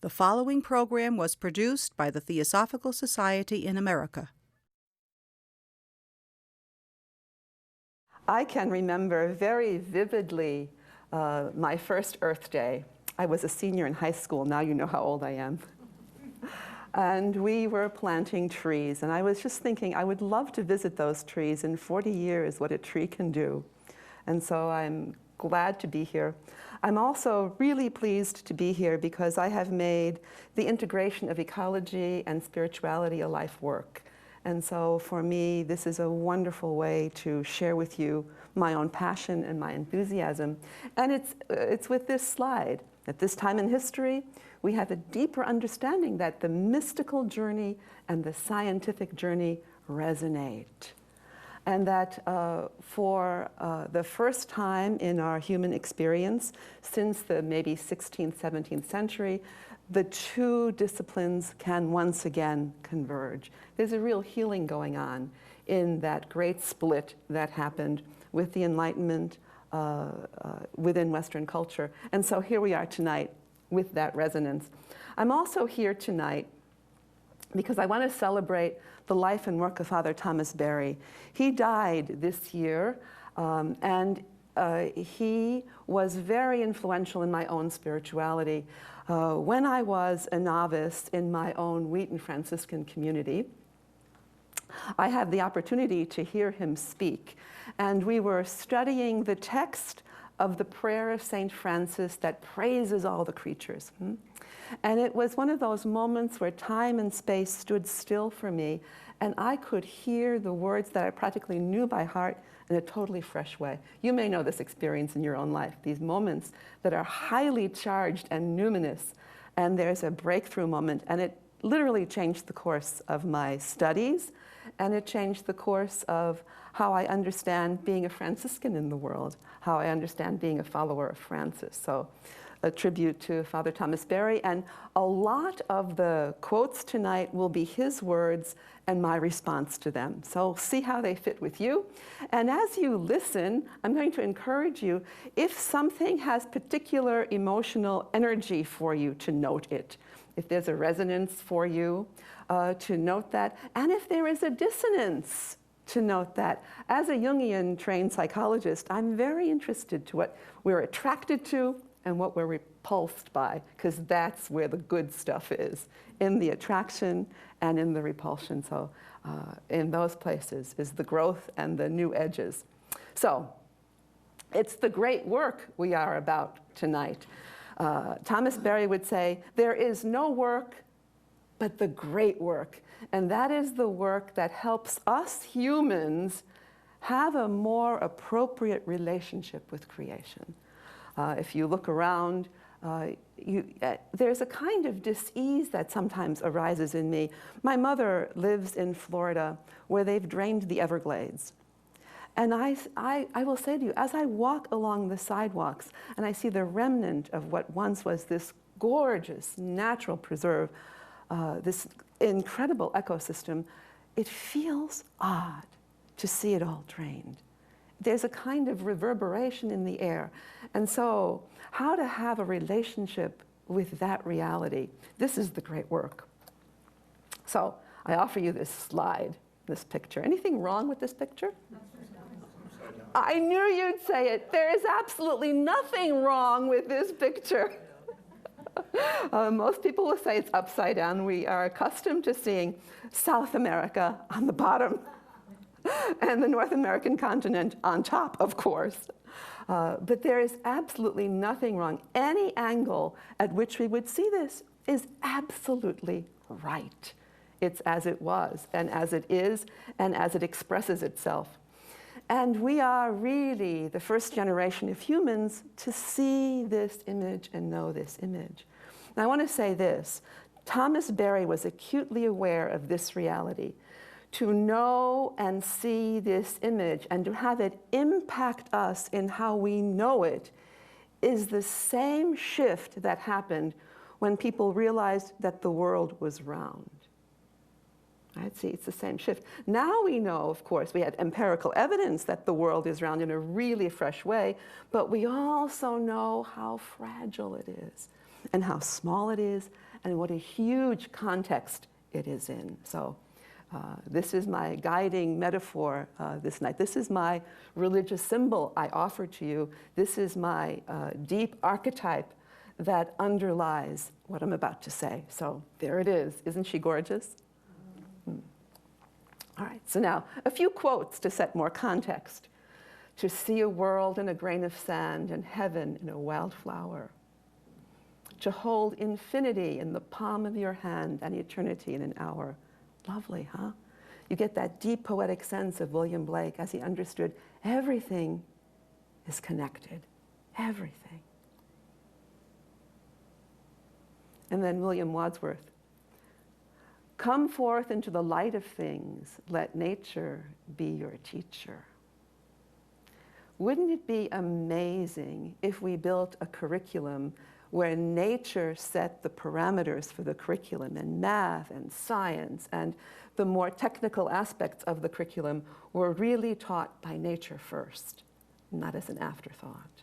The following program was produced by the Theosophical Society in America. I can remember very vividly my first Earth Day. I was a senior in high school. Now you know how old I am. And we were planting trees. And I was just thinking, I would love to visit those trees in 40 years, what a tree can do. And so I'm glad to be here. I'm also really pleased to be here because I have made the integration of ecology and spirituality a life work. And so for me, this is a wonderful way to share with you my own passion and my enthusiasm. And it's with this slide. At this time in history, we have a deeper understanding that the mystical journey and the scientific journey resonate. And that for the first time in our human experience, since the maybe 16th, 17th century, the two disciplines can once again converge. There's a real healing going on in that great split that happened with the Enlightenment within Western culture. And so here we are tonight with that resonance. I'm also here tonight because I want to celebrate the life and work of Father Thomas Berry. He died this year, and he was very influential in my own spirituality. When I was a novice in my own Wheaton Franciscan community, I had the opportunity to hear him speak. And we were studying the text of the prayer of St. Francis that praises all the creatures. And it was one of those moments where time and space stood still for me, and I could hear the words that I practically knew by heart in a totally fresh way. You may know this experience in your own life, these moments that are highly charged and numinous, and there's a breakthrough moment, and it literally changed the course of my studies, and it changed the course of how I understand being a Franciscan in the world, how I understand being a follower of Francis. So a tribute to Father Thomas Berry, and a lot of the quotes tonight will be his words and my response to them. So see how they fit with you. And as you listen, I'm going to encourage you, if something has particular emotional energy for you, to note it. If there's a resonance for you, to note that. And if there is a dissonance, to note that. As a Jungian trained psychologist, I'm very interested to what we're attracted to and what we're repulsed by, because that's where the good stuff is, in the attraction and in the repulsion. So in those places is the growth and the new edges. So it's the great work we are about tonight. Thomas Berry would say, there is no work but the great work. And that is the work that helps us humans have a more appropriate relationship with creation. If you look around, there's a kind of dis-ease that sometimes arises in me. My mother lives in Florida, where they've drained the Everglades. And I will say to you, as I walk along the sidewalks and I see the remnant of what once was this gorgeous natural preserve, this incredible ecosystem, it feels odd to see it all drained. There's a kind of reverberation in the air. And so how to have a relationship with that reality, this is the great work. So I offer you this slide, this picture. Anything wrong with this picture? I knew you'd say it. There is absolutely nothing wrong with this picture. Most people will say it's upside down. We are accustomed to seeing South America on the bottom and the North American continent on top, of course. But there is absolutely nothing wrong. Any angle at which we would see this is absolutely right. It's as it was, and as it is, and as it expresses itself. And we are really the first generation of humans to see this image and know this image. Now I want to say this. Thomas Berry was acutely aware of this reality. To know and see this image and to have it impact us in how we know it is the same shift that happened when people realized that the world was round. Right? See, it's the same shift. Now we know, of course, we had empirical evidence that the world is round in a really fresh way, but we also know how fragile it is and how small it is and what a huge context it is in. So this is my guiding metaphor this night. This is my religious symbol I offer to you. This is my deep archetype that underlies what I'm about to say. So there it is. Isn't she gorgeous? All right, so now a few quotes to set more context. To see a world in a grain of sand and heaven in a wildflower. To hold infinity in the palm of your hand and eternity in an hour. Lovely, huh? You get that deep poetic sense of William Blake as he understood everything is connected. Everything. And then William Wordsworth. Come forth into the light of things, let nature be your teacher. Wouldn't it be amazing if we built a curriculum where nature set the parameters for the curriculum, and math and science and the more technical aspects of the curriculum were really taught by nature first, not as an afterthought?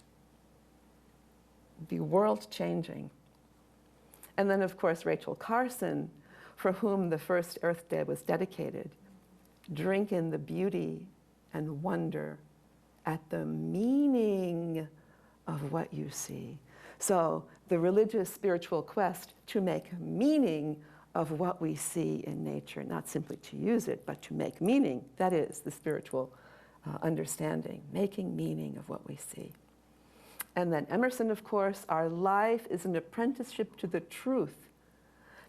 It'd be world-changing. And then, of course, Rachel Carson, for whom the first Earth Day was dedicated. Drink in the beauty and wonder at the meaning of what you see. So the religious spiritual quest to make meaning of what we see in nature, not simply to use it, but to make meaning. That is the spiritual understanding, making meaning of what we see. And then Emerson, of course, our life is an apprenticeship to the truth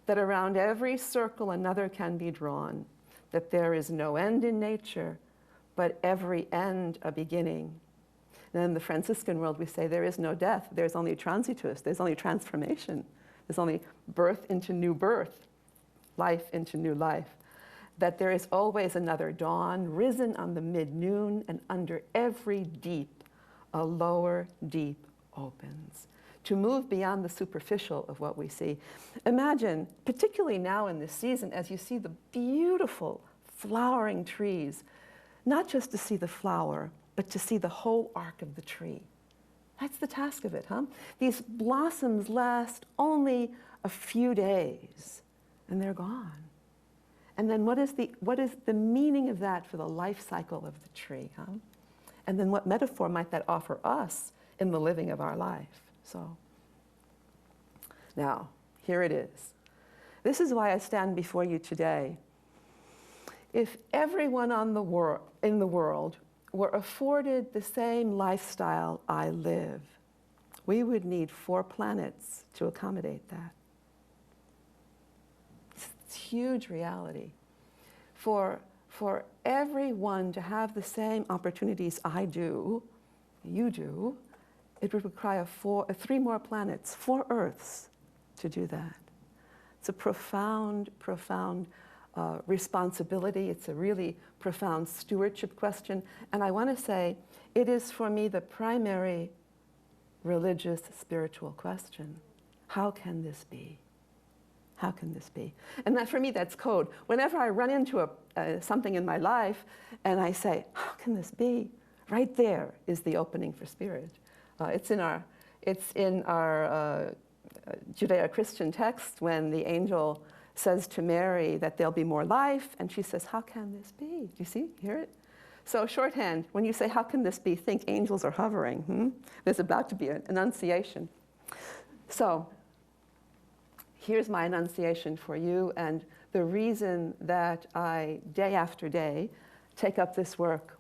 that around every circle another can be drawn, that there is no end in nature, but every end a beginning. And in the Franciscan world, we say there is no death, there's only transitus, there's only transformation, there's only birth into new birth, life into new life, that there is always another dawn, risen on the mid-noon, and under every deep, a lower deep opens. To move beyond the superficial of what we see. Imagine, particularly now in this season, as you see the beautiful flowering trees, not just to see the flower, but to see the whole arc of the tree. That's the task of it, huh? These blossoms last only a few days, and they're gone. And then what is the meaning of that for the life cycle of the tree, huh? And then what metaphor might that offer us in the living of our life? So, now, here it is. This is why I stand before you today. If everyone in the world were afforded the same lifestyle I live, we would need 4 planets to accommodate that. It's huge reality. For everyone to have the same opportunities I do, you do, it would require 3 more planets, 4 Earths to do that. It's a profound, profound responsibility. It's a really profound stewardship question. And I want to say, it is for me the primary religious, spiritual question. How can this be? How can this be? And that, for me, that's code. Whenever I run into something in my life and I say, how can this be? Right there is the opening for spirit. It's in our Judeo-Christian text when the angel says to Mary that there'll be more life, and she says, how can this be? Do you see? Hear it? So shorthand, when you say, how can this be, think angels are hovering. There's about to be an annunciation. So here's my annunciation for you, and the reason that I, day after day, take up this work.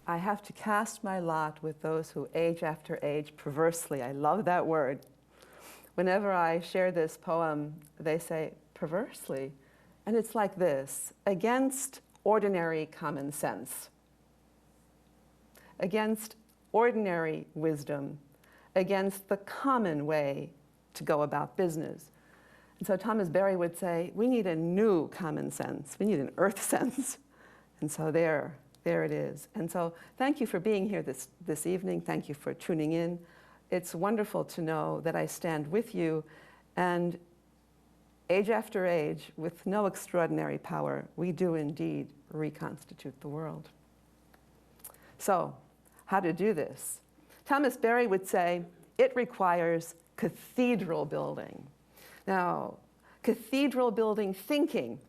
I have to cast my lot with those who age after age perversely. I love that word. Whenever I share this poem, they say, perversely. And it's like this: against ordinary common sense, against ordinary wisdom, against the common way to go about business. And so Thomas Berry would say, we need a new common sense. We need an earth sense. And so there it is. And so thank you for being here this evening. Thank you for tuning in. It's wonderful to know that I stand with you, and age after age, with no extraordinary power, we do indeed reconstitute the world. So, how to do this? Thomas Berry would say, it requires cathedral building. Now, cathedral building thinking.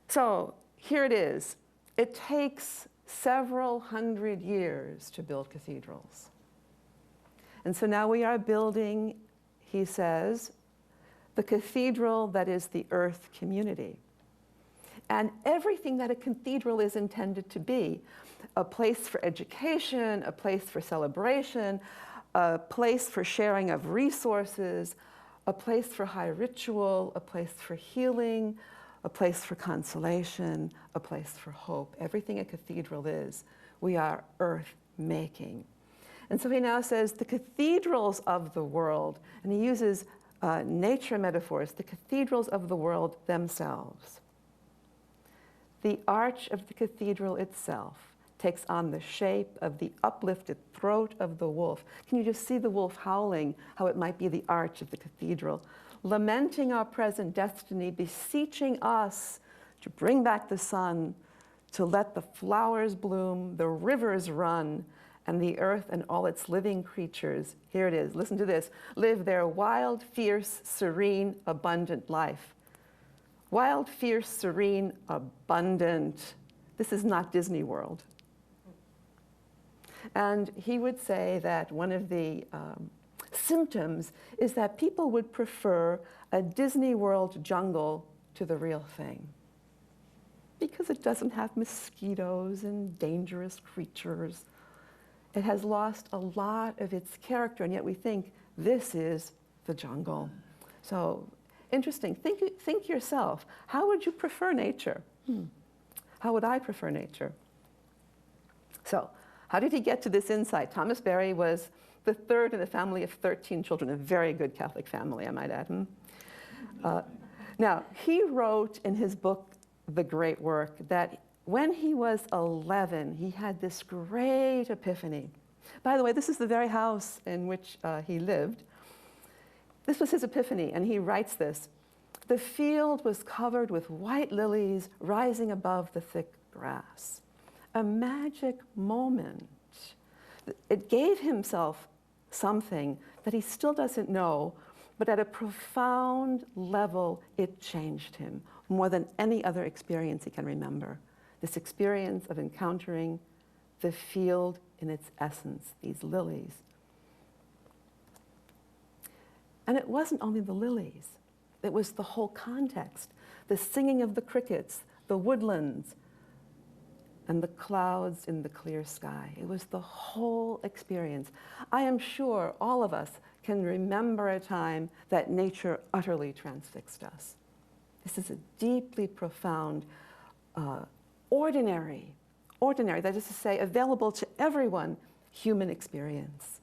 So, here it is. It takes several hundred years to build cathedrals. And so now we are building, he says, the cathedral that is the earth community. And everything that a cathedral is intended to be: a place for education, a place for celebration, a place for sharing of resources, a place for high ritual, a place for healing, a place for consolation, a place for hope. Everything a cathedral is, we are earth making. And so he now says the cathedrals of the world, and he uses nature metaphors, the cathedrals of the world themselves. The arch of the cathedral itself takes on the shape of the uplifted throat of the wolf. Can you just see the wolf howling, how it might be the arch of the cathedral, lamenting our present destiny, beseeching us to bring back the sun, to let the flowers bloom, the rivers run, and the earth and all its living creatures, here it is, listen to this, live their wild, fierce, serene, abundant life. Wild, fierce, serene, abundant. This is not Disney World. And he would say that one of the symptoms is that people would prefer a Disney World jungle to the real thing, because it doesn't have mosquitoes and dangerous creatures. It has lost a lot of its character, and yet we think this is the jungle. So interesting. Think yourself. How would you prefer nature? How would I prefer nature? So how did he get to this insight? Thomas Berry was the third in a family of 13 children, a very good Catholic family, I might add. Now, he wrote in his book, The Great Work, that when he was 11, he had this great epiphany. By the way, this is the very house in which he lived. This was his epiphany, and he writes this: the field was covered with white lilies rising above the thick grass. A magic moment. It gave himself something that he still doesn't know, but at a profound level, it changed him more than any other experience he can remember. This experience of encountering the field in its essence, these lilies. And it wasn't only the lilies, it was the whole context, the singing of the crickets, the woodlands, and the clouds in the clear sky. It was the whole experience. I am sure all of us can remember a time that nature utterly transfixed us. This is a deeply profound, ordinary, that is to say, available to everyone, human experience.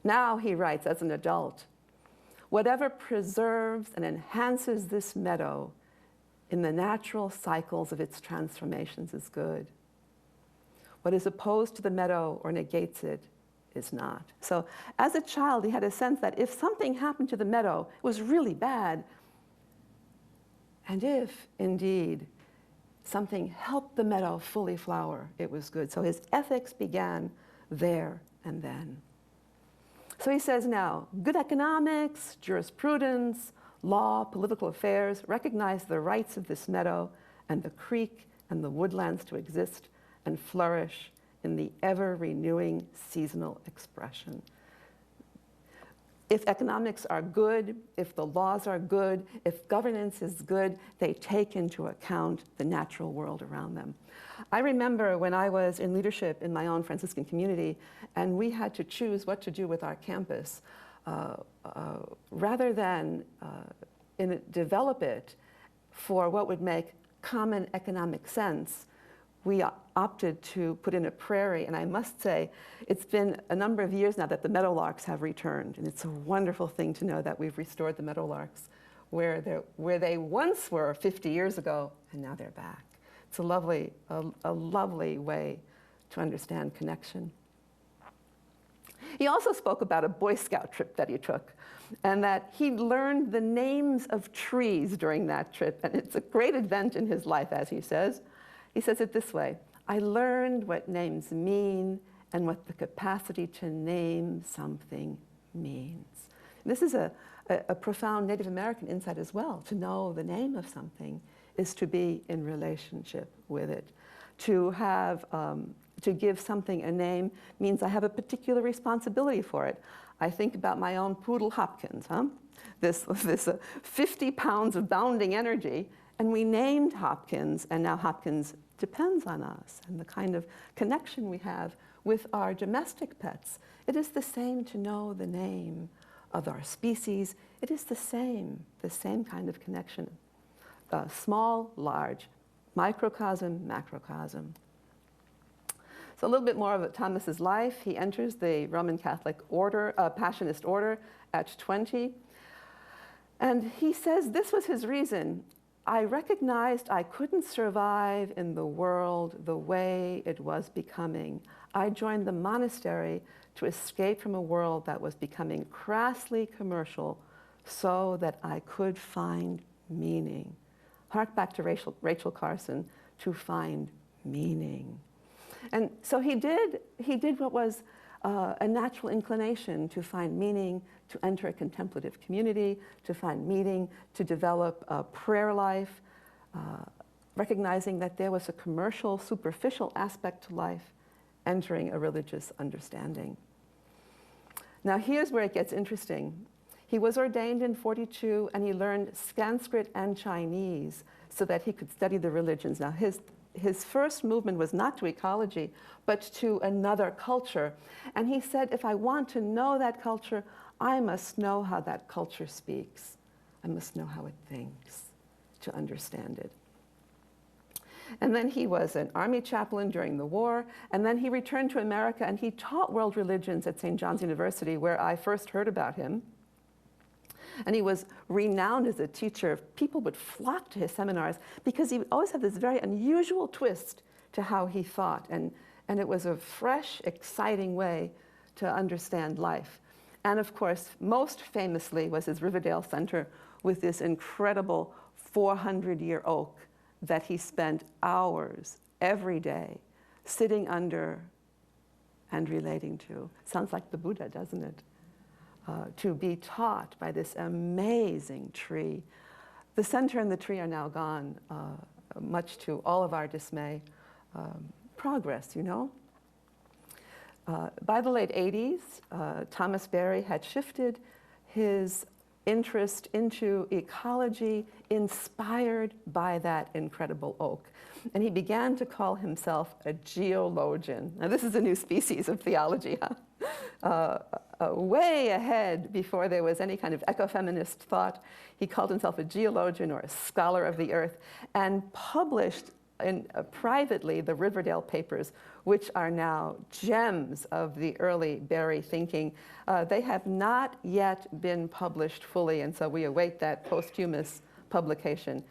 Now, he writes, as an adult, whatever preserves and enhances this meadow in the natural cycles of its transformations is good. What is opposed to the meadow or negates it is not. So as a child, he had a sense that if something happened to the meadow, it was really bad. And if, indeed, something helped the meadow fully flower, it was good. So his ethics began there and then. So he says now, good economics, jurisprudence, law, political affairs recognize the rights of this meadow and the creek and the woodlands to exist and flourish in the ever-renewing seasonal expression. If economics are good, if the laws are good, if governance is good, they take into account the natural world around them. I remember when I was in leadership in my own Franciscan community, and we had to choose what to do with our campus, rather than develop it for what would make common economic sense, we opted to put in a prairie. And I must say, it's been a number of years now that the meadowlarks have returned. And it's a wonderful thing to know that we've restored the meadowlarks where they once were 50 years ago, and now they're back. It's a lovely way to understand connection. He also spoke about a Boy Scout trip that he took, and that he learned the names of trees during that trip. And it's a great event in his life, as he says. He says it this way: I learned what names mean and what the capacity to name something means. This is a profound Native American insight as well. To know the name of something is to be in relationship with it. To have, to give something a name means I have a particular responsibility for it. I think about my own poodle Hopkins, this 50 pounds of bounding energy, and we named Hopkins, and now Hopkins depends on us and the kind of connection we have with our domestic pets. It is the same to know the name of our species. It is the same kind of connection. Small, large, microcosm, macrocosm. So a little bit more of Thomas's life. He enters the Roman Catholic order, Passionist order at 20. And he says this was his reason. I recognized I couldn't survive in the world the way it was becoming. I joined the monastery to escape from a world that was becoming crassly commercial so that I could find meaning. Hark back to Rachel Carson, to find meaning. And so he did what was a natural inclination: to find meaning, to enter a contemplative community, to find meaning, to develop a prayer life, recognizing that there was a commercial, superficial aspect to life, entering a religious understanding. Now here's where it gets interesting. He was ordained in 42, and he learned Sanskrit and Chinese so that he could study the religions. Now his first movement was not to ecology, but to another culture. And he said, if I want to know that culture, I must know how that culture speaks. I must know how it thinks to understand it. And then he was an army chaplain during the war, and then he returned to America, and he taught world religions at St. John's University, where I first heard about him. And he was renowned as a teacher. People would flock to his seminars because he would always have this very unusual twist to how he thought. And it was a fresh, exciting way to understand life. And of course, most famously was his Riverdale Center with this incredible 400-year oak that he spent hours every day sitting under and relating to. Sounds like the Buddha, doesn't it? To be taught by this amazing tree. The center and the tree are now gone, much to all of our dismay. Progress, you know? By the late 80s, Thomas Berry had shifted his interest into ecology, inspired by that incredible oak. And he began to call himself a geologian. Now, this is a new species of theology, way ahead before there was any kind of ecofeminist thought. He called himself a geologian or a scholar of the earth, and published privately the Riverdale Papers, which are now gems of the early Berry thinking. They have not yet been published fully, and so we await that posthumous publication.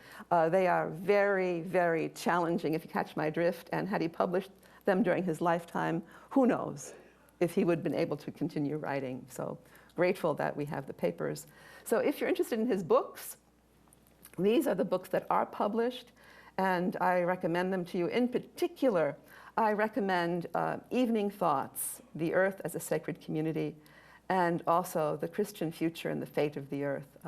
They are very, very challenging, if you catch my drift, and had he published them during his lifetime, who knows if he would have been able to continue writing. So grateful that we have the papers. So if you're interested in his books, these are the books that are published, and I recommend them to you. In particular, I recommend Evening Thoughts, The Earth as a Sacred Community, and also The Christian Future and the Fate of the Earth.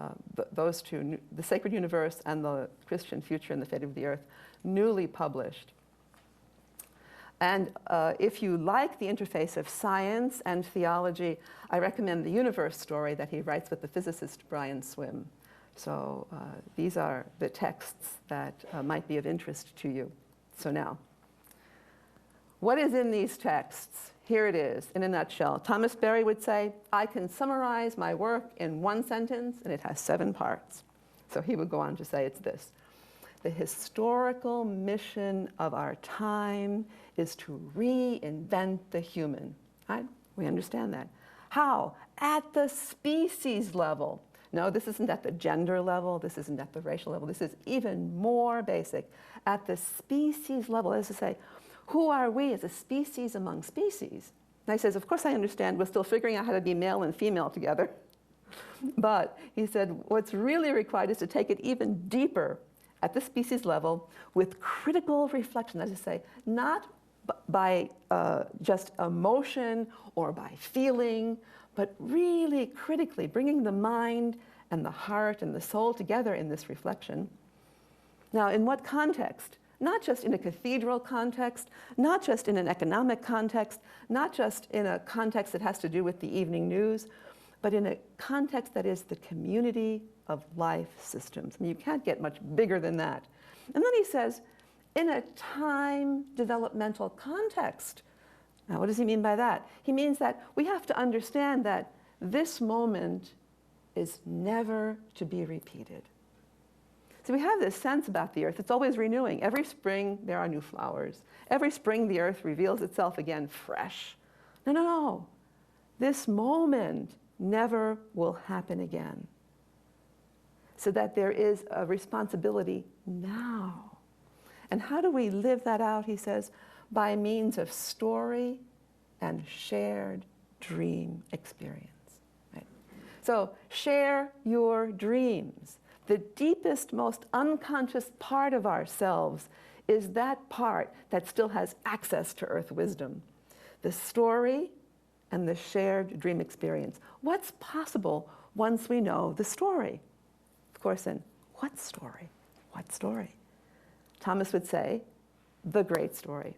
Those two, The Sacred Universe and The Christian Future and the Fate of the Earth, newly published. And if you like the interface of science and theology, I recommend the universe story that he writes with the physicist Brian Swim. So these are the texts that might be of interest to you. So now, what is in these texts? Here it is, in a nutshell. Thomas Berry would say, I can summarize my work in one sentence, and it has 7 parts. So he would go on to say it's this. The historical mission of our time is to reinvent the human. Right? We understand that. How? At the species level. No, this isn't at the gender level. This isn't at the racial level. This is even more basic. At the species level, as to say, who are we as a species among species? And he says, of course I understand. We're still figuring out how to be male and female together. But he said, what's really required is to take it even deeper at the species level with critical reflection, that is to say, not by just emotion or by feeling, but really critically bringing the mind and the heart and the soul together in this reflection. Now, in what context? Not just in a cathedral context, not just in an economic context, not just in a context that has to do with the evening news, but in a context that is the community of life systems. I mean, you can't get much bigger than that. And then he says, in a time developmental context. Now, what does he mean by that? He means that we have to understand that this moment is never to be repeated. So we have this sense about the earth. It's always renewing. Every spring, there are new flowers. Every spring, the earth reveals itself again fresh. No, no, no. This moment never will happen again. So that there is a responsibility now. And how do we live that out, he says? By means of story and shared dream experience. Right? So share your dreams. The deepest, most unconscious part of ourselves is that part that still has access to earth wisdom. The story and the shared dream experience. What's possible once we know the story? Of course, then, what story? What story? Thomas would say, the great story.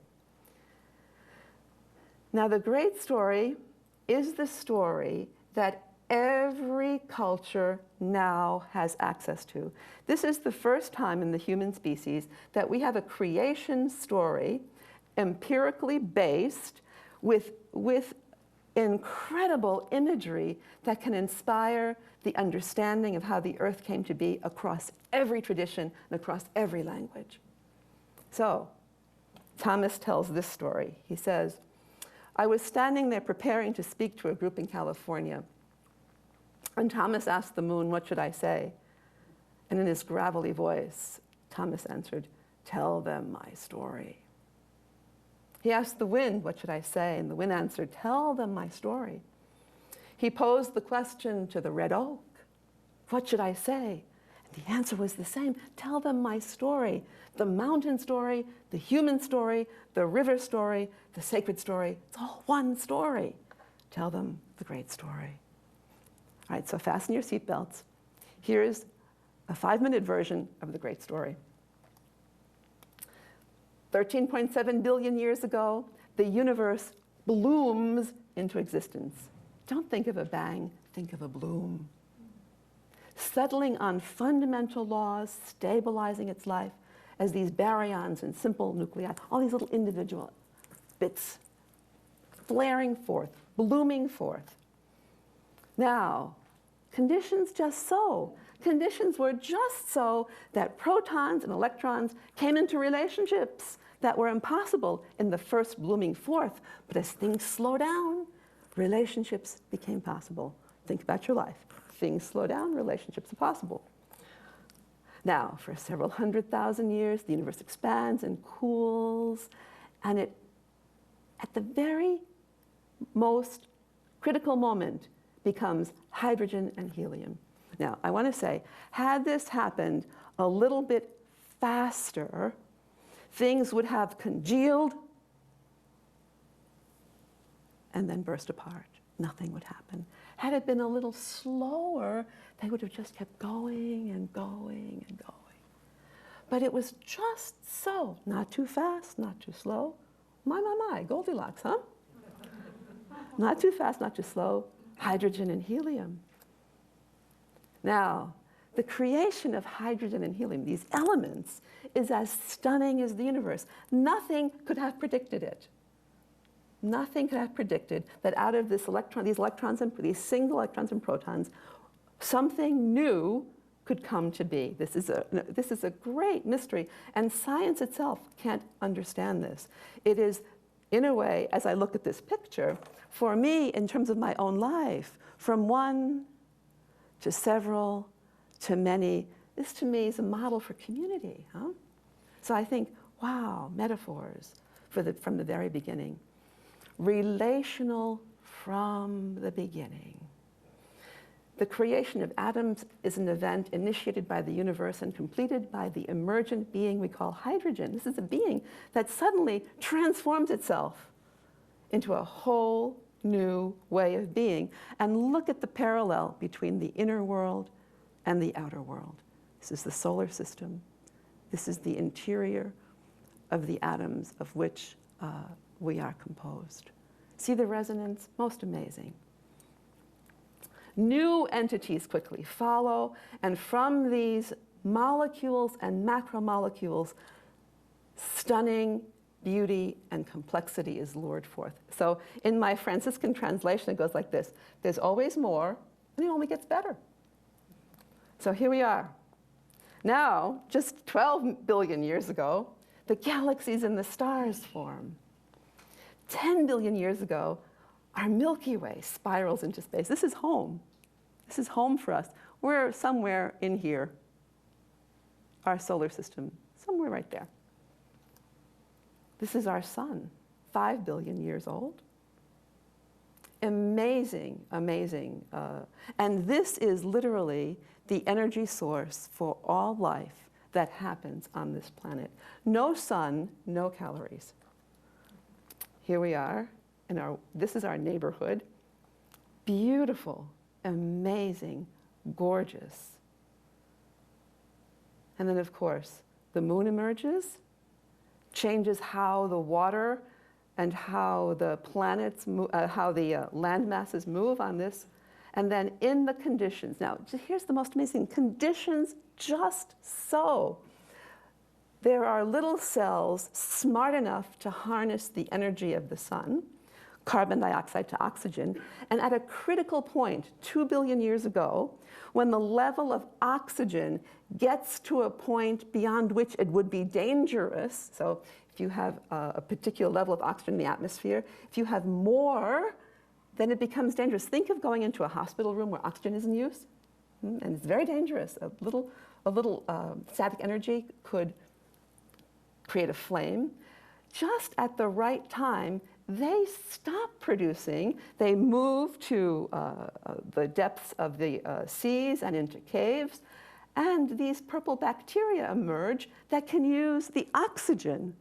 Now, the great story is the story that every culture now has access to. This is the first time in the human species that we have a creation story, empirically based, with incredible imagery that can inspire the understanding of how the earth came to be across every tradition and across every language. So, Thomas tells this story. He says, I was standing there preparing to speak to a group in California. And Thomas asked the moon, what should I say? And in his gravelly voice, Thomas answered, tell them my story. He asked the wind, what should I say? And the wind answered, tell them my story. He posed the question to the red oak, what should I say? And the answer was the same, tell them my story. The mountain story, the human story, the river story, the sacred story, it's all one story. Tell them the great story. All right, so fasten your seatbelts. Here's a 5-minute version of the great story. 13.7 billion years ago, the universe blooms into existence. Don't think of a bang, think of a bloom. Settling on fundamental laws, stabilizing its life as these baryons and simple nuclei, all these little individual bits flaring forth, blooming forth. Now, conditions just so. Conditions were just so that protons and electrons came into relationships that were impossible in the first blooming forth. But as things slow down, relationships became possible. Think about your life. Things slow down, relationships are possible. Now, for several 100,000 years, the universe expands and cools, and it, at the very most critical moment, becomes hydrogen and helium. Now, I want to say, had this happened a little bit faster, things would have congealed and then burst apart. Nothing would happen. Had it been a little slower, they would have just kept going and going and going. But it was just so, not too fast, not too slow, My, Goldilocks, huh? Not too fast, not too slow. Hydrogen and helium. Now, the creation of hydrogen and helium, these elements, is as stunning as the universe. Nothing could have predicted it. Nothing could have predicted that out of these single electrons and protons, something new could come to be. This is a great mystery, and science itself can't understand this. It is, in a way, as I look at this picture, for me, in terms of my own life, from one to several to many, this to me is a model for community. Huh? So I think, wow, metaphors from the very beginning. Relational from the beginning. The creation of atoms is an event initiated by the universe and completed by the emergent being we call hydrogen. This is a being that suddenly transforms itself into a whole new way of being. And look at the parallel between the inner world and the outer world. This is the solar system. This is the interior of the atoms of which we are composed. See the resonance? Most amazing. New entities quickly follow, and from these molecules and macromolecules, stunning beauty and complexity is lured forth. So in my Franciscan translation, it goes like this: there's always more, and it only gets better. So here we are. Now, just 12 billion years ago, the galaxies and the stars form. 10 billion years ago, our Milky Way spirals into space. This is home. This is home for us. We're somewhere in here, our solar system, somewhere right there. This is our sun, 5 billion years old. Amazing, amazing. And this is literally the energy source for all life that happens on this planet. No sun, no calories. Here we are, this is our neighborhood. Beautiful, amazing, gorgeous. And then, of course, the moon emerges, changes how the water and how the planets, how the land masses move on this. And then in the conditions, now here's the most amazing, conditions just so. There are little cells smart enough to harness the energy of the sun, carbon dioxide to oxygen, and at a critical point, 2 billion years ago, when the level of oxygen gets to a point beyond which it would be dangerous, so if you have a particular level of oxygen in the atmosphere, if you have more, then it becomes dangerous. Think of going into a hospital room where oxygen is in use, and it's very dangerous. A little static energy could create a flame. Just at the right time, they stop producing. They move to the depths of the seas and into caves, and these purple bacteria emerge that can use the oxygen.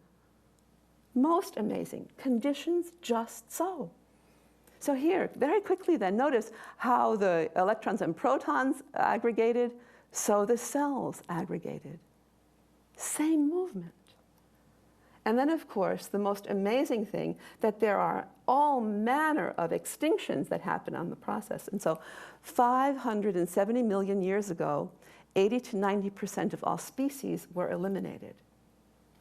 Most amazing. Conditions just so. So here, very quickly then, notice how the electrons and protons aggregated, so the cells aggregated. Same movement. And then, of course, the most amazing thing, that there are all manner of extinctions that happen on the process. And so 570 million years ago, 80 to 90% of all species were eliminated.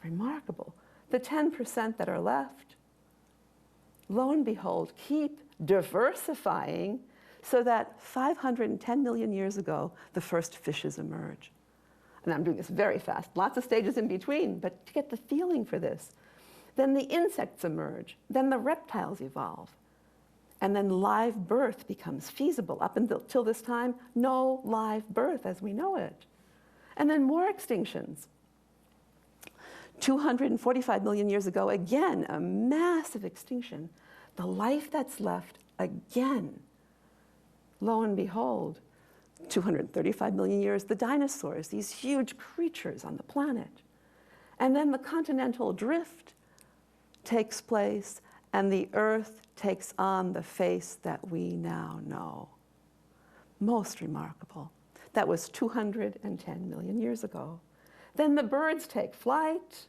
Remarkable. The 10% that are left, lo and behold, keep diversifying so that 510 million years ago, the first fishes emerge. And I'm doing this very fast, lots of stages in between, but to get the feeling for this. Then the insects emerge, then the reptiles evolve, and then live birth becomes feasible. Up until this time, no live birth as we know it. And then more extinctions. 245 million years ago, again, a massive extinction. The life that's left, again, lo and behold, 235 million years, the dinosaurs, these huge creatures on the planet. And then the continental drift takes place, and the Earth takes on the face that we now know. Most remarkable. That was 210 million years ago. Then the birds take flight,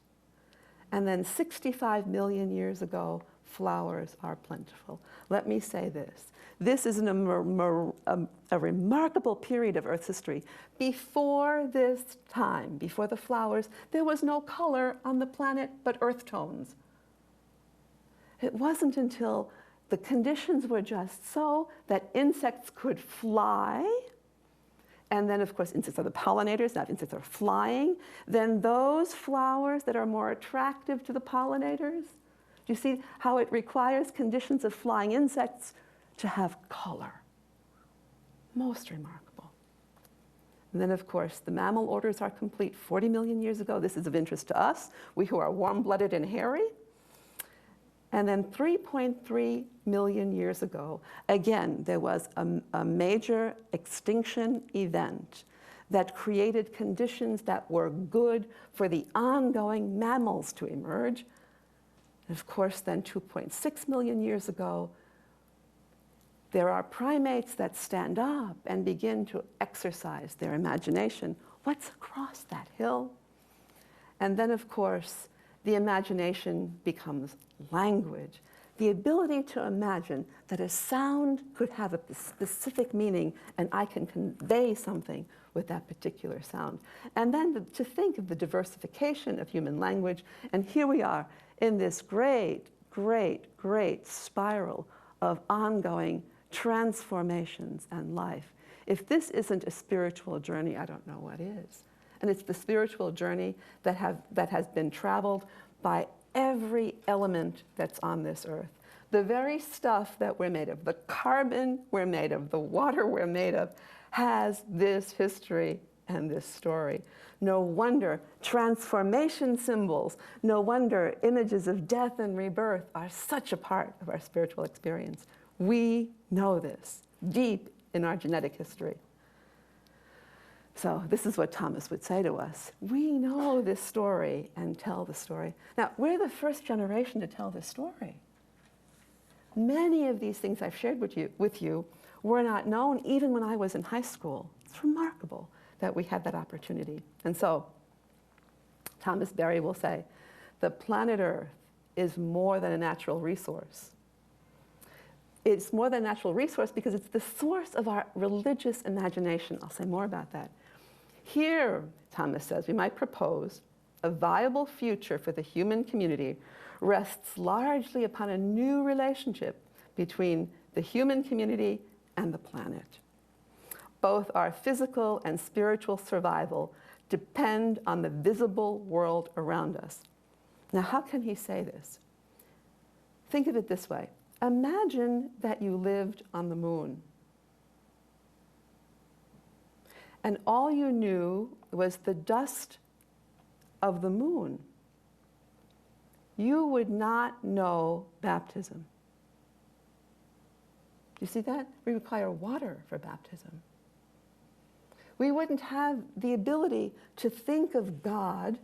And then 65 million years ago, flowers are plentiful. Let me say this. This is a remarkable period of Earth's history. Before this time, before the flowers, there was no color on the planet but earth tones. It wasn't until the conditions were just so that insects could fly, and then, of course, insects are the pollinators. Now, if insects are flying, then those flowers that are more attractive to the pollinators, do you see how it requires conditions of flying insects to have color? Most remarkable. And then, of course, the mammal orders are complete 40 million years ago. This is of interest to us, we who are warm-blooded and hairy. And then 3.3 million years ago, again, there was a major extinction event that created conditions that were good for the ongoing mammals to emerge. And of course, then 2.6 million years ago, there are primates that stand up and begin to exercise their imagination. What's across that hill? And then, of course, the imagination becomes language. The ability to imagine that a sound could have a specific meaning and I can convey something with that particular sound. And then to think of the diversification of human language. And here we are in this great, great, great spiral of ongoing transformations and life. If this isn't a spiritual journey, I don't know what is. And it's the spiritual journey that has been traveled by every element that's on this earth. The very stuff that we're made of, the carbon we're made of, the water we're made of, has this history and this story. No wonder transformation symbols, no wonder images of death and rebirth are such a part of our spiritual experience. We know this deep in our genetic history. So this is what Thomas would say to us. We know this story and tell the story. Now, we're the first generation to tell this story. Many of these things I've shared with you were not known even when I was in high school. It's remarkable that we had that opportunity. And so Thomas Berry will say, the planet Earth is more than a natural resource. It's more than a natural resource because it's the source of our religious imagination. I'll say more about that. Here, Thomas says, we might propose a viable future for the human community rests largely upon a new relationship between the human community and the planet. Both our physical and spiritual survival depend on the visible world around us. Now, how can he say this? Think of it this way. Imagine that you lived on the moon. And all you knew was the dust of the moon. You would not know baptism. Do you see that? We require water for baptism. We wouldn't have the ability to think of God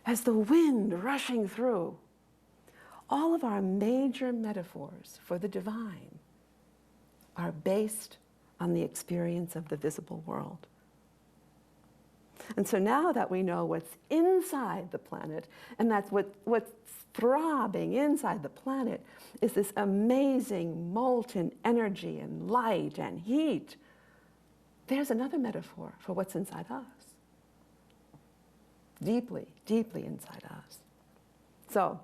as the wind rushing through. All of our major metaphors for the divine are based on the experience of the visible world. And so now that we know what's inside the planet, and that's what's throbbing inside the planet is this amazing molten energy and light and heat, there's another metaphor for what's inside us. Deeply, deeply inside us. So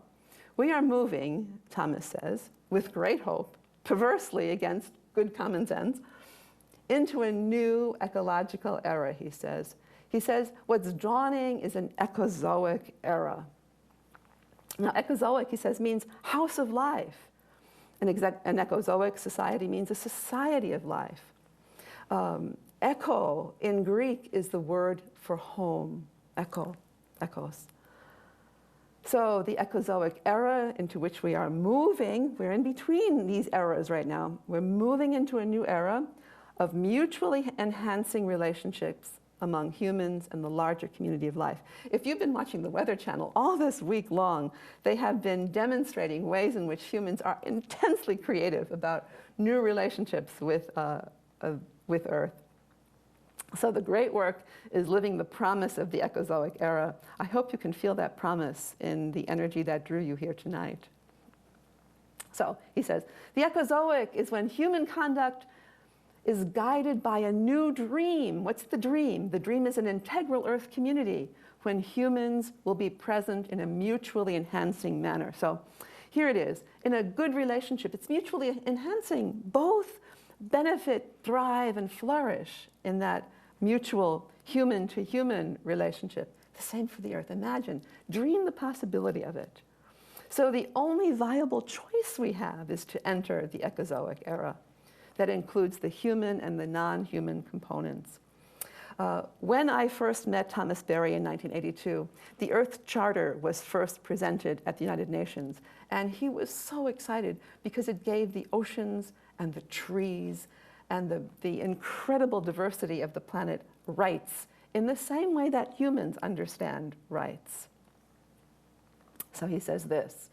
we are moving, Thomas says, with great hope, perversely against good common sense, into a new ecological era, he says. He says what's dawning is an ecozoic era. Now, ecozoic, he says, means house of life. An ecozoic society means a society of life. Echo in Greek is the word for home, echo, echos. So the ecozoic era into which we are moving, we're in between these eras right now. We're moving into a new era of mutually enhancing relationships among humans and the larger community of life. If you've been watching the Weather Channel all this week long, they have been demonstrating ways in which humans are intensely creative about new relationships with Earth. So the great work is living the promise of the Ecozoic era. I hope you can feel that promise in the energy that drew you here tonight. So he says, the Ecozoic is when human conduct is guided by a new dream. What's the dream? The dream is an integral Earth community when humans will be present in a mutually enhancing manner. So here it is. In a good relationship, it's mutually enhancing. Both benefit, thrive, and flourish in that mutual human-to-human relationship. The same for the Earth. Imagine, dream the possibility of it. So the only viable choice we have is to enter the Ecozoic era. That includes the human and the non-human components. When I first met Thomas Berry in 1982, the Earth Charter was first presented at the United Nations, and he was so excited because it gave the oceans and the trees and the incredible diversity of the planet rights in the same way that humans understand rights. So he says this.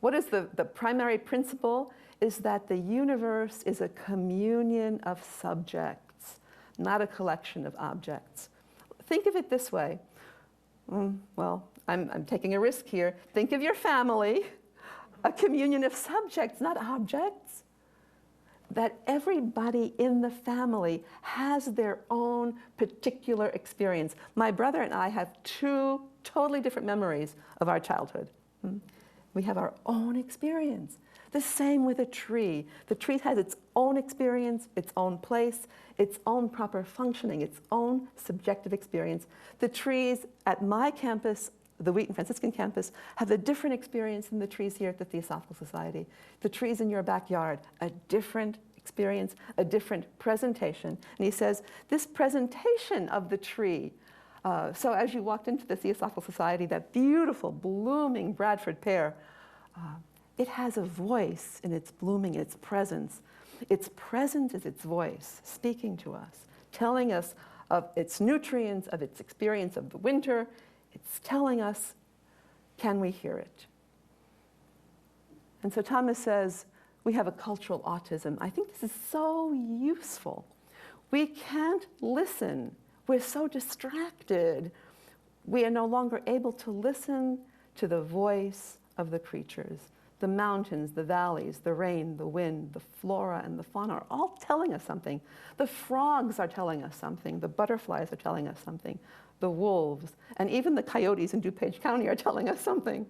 What is the primary principle? Is that the universe is a communion of subjects, not a collection of objects. Think of it this way. Well, I'm taking a risk here. Think of your family, a communion of subjects, not objects. That everybody in the family has their own particular experience. My brother and I have two totally different memories of our childhood. We have our own experience. The same with a tree. The tree has its own experience, its own place, its own proper functioning, its own subjective experience. The trees at my campus, the Wheaton Franciscan campus, have a different experience than the trees here at the Theosophical Society. The trees in your backyard, a different experience, a different presentation. And he says, this presentation of the tree, so as you walked into the Theosophical Society, that beautiful, blooming Bradford pear, it has a voice in its blooming, its presence. Its presence is its voice, speaking to us, telling us of its nutrients, of its experience of the winter. It's telling us, can we hear it? And so Thomas says, we have a cultural autism. I think this is so useful. We can't listen. We're so distracted. We are no longer able to listen to the voice of the creatures. The mountains, the valleys, the rain, the wind, the flora and the fauna are all telling us something. The frogs are telling us something. The butterflies are telling us something. The wolves, and even the coyotes in DuPage County are telling us something.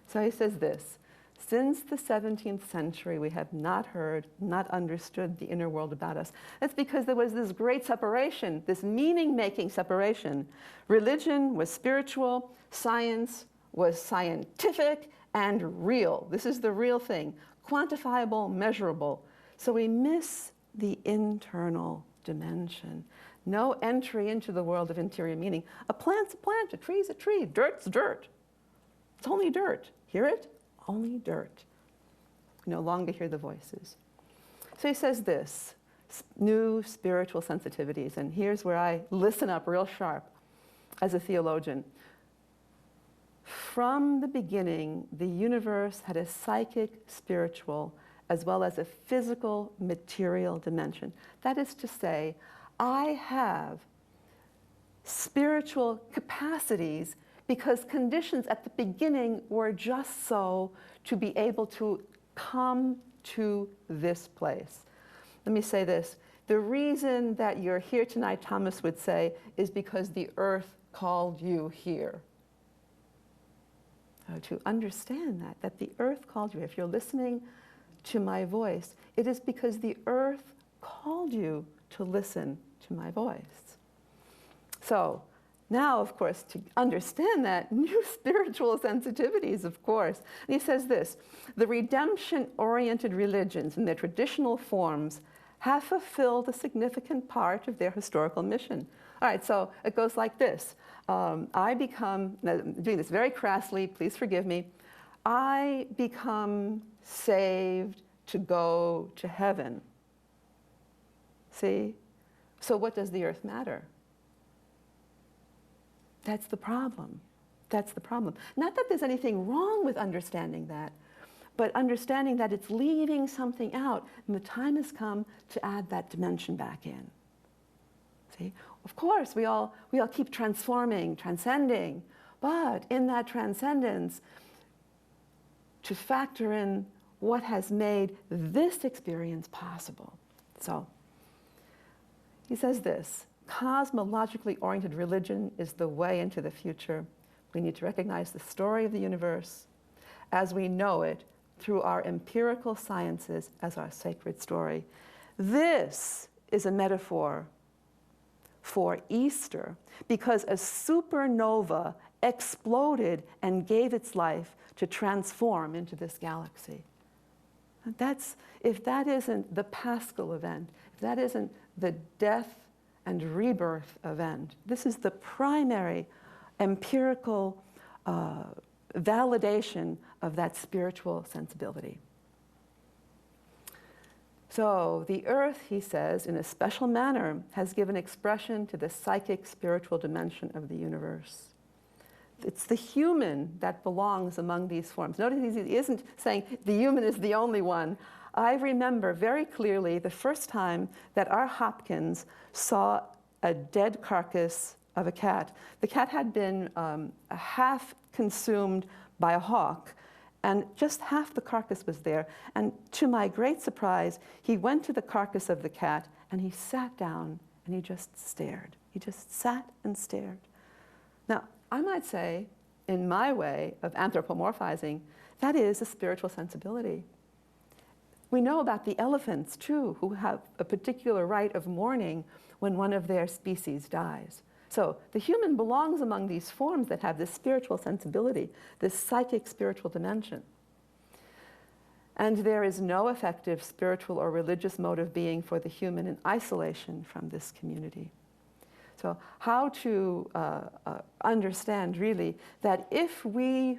So he says this, since the 17th century, we have not heard, not understood the inner world about us. That's because there was this great separation, this meaning-making separation. Religion was spiritual, science was scientific, and real. This is the real thing, quantifiable, measurable. So we miss the internal dimension. No entry into the world of interior meaning. A plant's a plant, a tree's a tree, dirt's dirt. It's only dirt. Hear it? Only dirt. No longer hear the voices. So he says this, new spiritual sensitivities, and here's where I listen up real sharp as a theologian. From the beginning, the universe had a psychic, spiritual, as well as a physical, material dimension. That is to say, I have spiritual capacities because conditions at the beginning were just so to be able to come to this place. Let me say this. The reason that you're here tonight, Thomas would say, is because the earth called you here. To understand that the earth called you. If you're listening to my voice, it is because the earth called you to listen to my voice. So now, of course, to understand that, new spiritual sensitivities, of course. And he says this, the redemption-oriented religions in their traditional forms have fulfilled a significant part of their historical mission. All right, so it goes like this. I become, now, I'm doing this very crassly, please forgive me. I become saved to go to heaven. See? So what does the earth matter? That's the problem. That's the problem. Not that there's anything wrong with understanding that, but understanding that it's leaving something out, and the time has come to add that dimension back in. See, of course, we all keep transforming, transcending, but in that transcendence, to factor in what has made this experience possible. So, he says this, cosmologically oriented religion is the way into the future. We need to recognize the story of the universe as we know it through our empirical sciences as our sacred story. This is a metaphor for Easter because a supernova exploded and gave its life to transform into this galaxy. And if that isn't the Paschal event, if that isn't the death and rebirth event, this is the primary empirical validation of that spiritual sensibility. So the earth, he says, in a special manner, has given expression to the psychic spiritual dimension of the universe. It's the human that belongs among these forms. Notice he isn't saying the human is the only one. I remember very clearly the first time that our Hopkins saw a dead carcass of a cat. The cat had been half consumed by a hawk, and just half the carcass was there. And to my great surprise, he went to the carcass of the cat, and he sat down, and he just stared. He just sat and stared. Now, I might say, in my way of anthropomorphizing, that is a spiritual sensibility. We know about the elephants, too, who have a particular rite of mourning when one of their species dies. So the human belongs among these forms that have this spiritual sensibility, this psychic spiritual dimension. And there is no effective spiritual or religious mode of being for the human in isolation from this community. So how to understand really that if we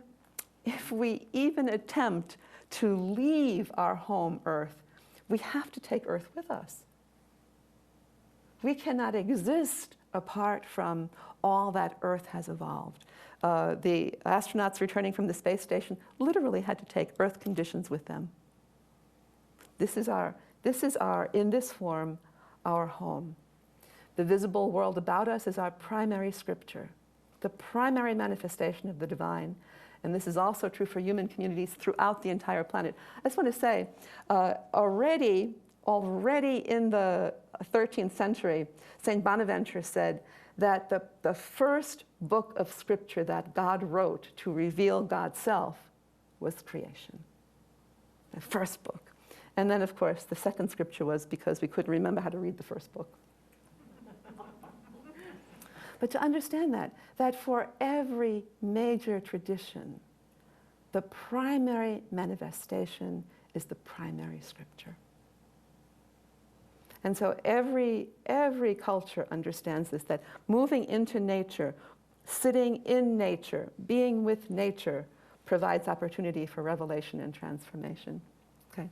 even attempt to leave our home Earth, we have to take Earth with us. We cannot exist apart from all that Earth has evolved. The astronauts returning from the space station literally had to take Earth conditions with them. This is in this form, our home. The visible world about us is our primary scripture, the primary manifestation of the divine. And this is also true for human communities throughout the entire planet. I just want to say, already in the 13th century, St. Bonaventure said that the first book of scripture that God wrote to reveal God's self was creation. The first book. And then, of course, the second scripture was because we couldn't remember how to read the first book. But to understand that for every major tradition, the primary manifestation is the primary scripture. And so every culture understands this, that moving into nature, sitting in nature, being with nature, provides opportunity for revelation and transformation. Okay.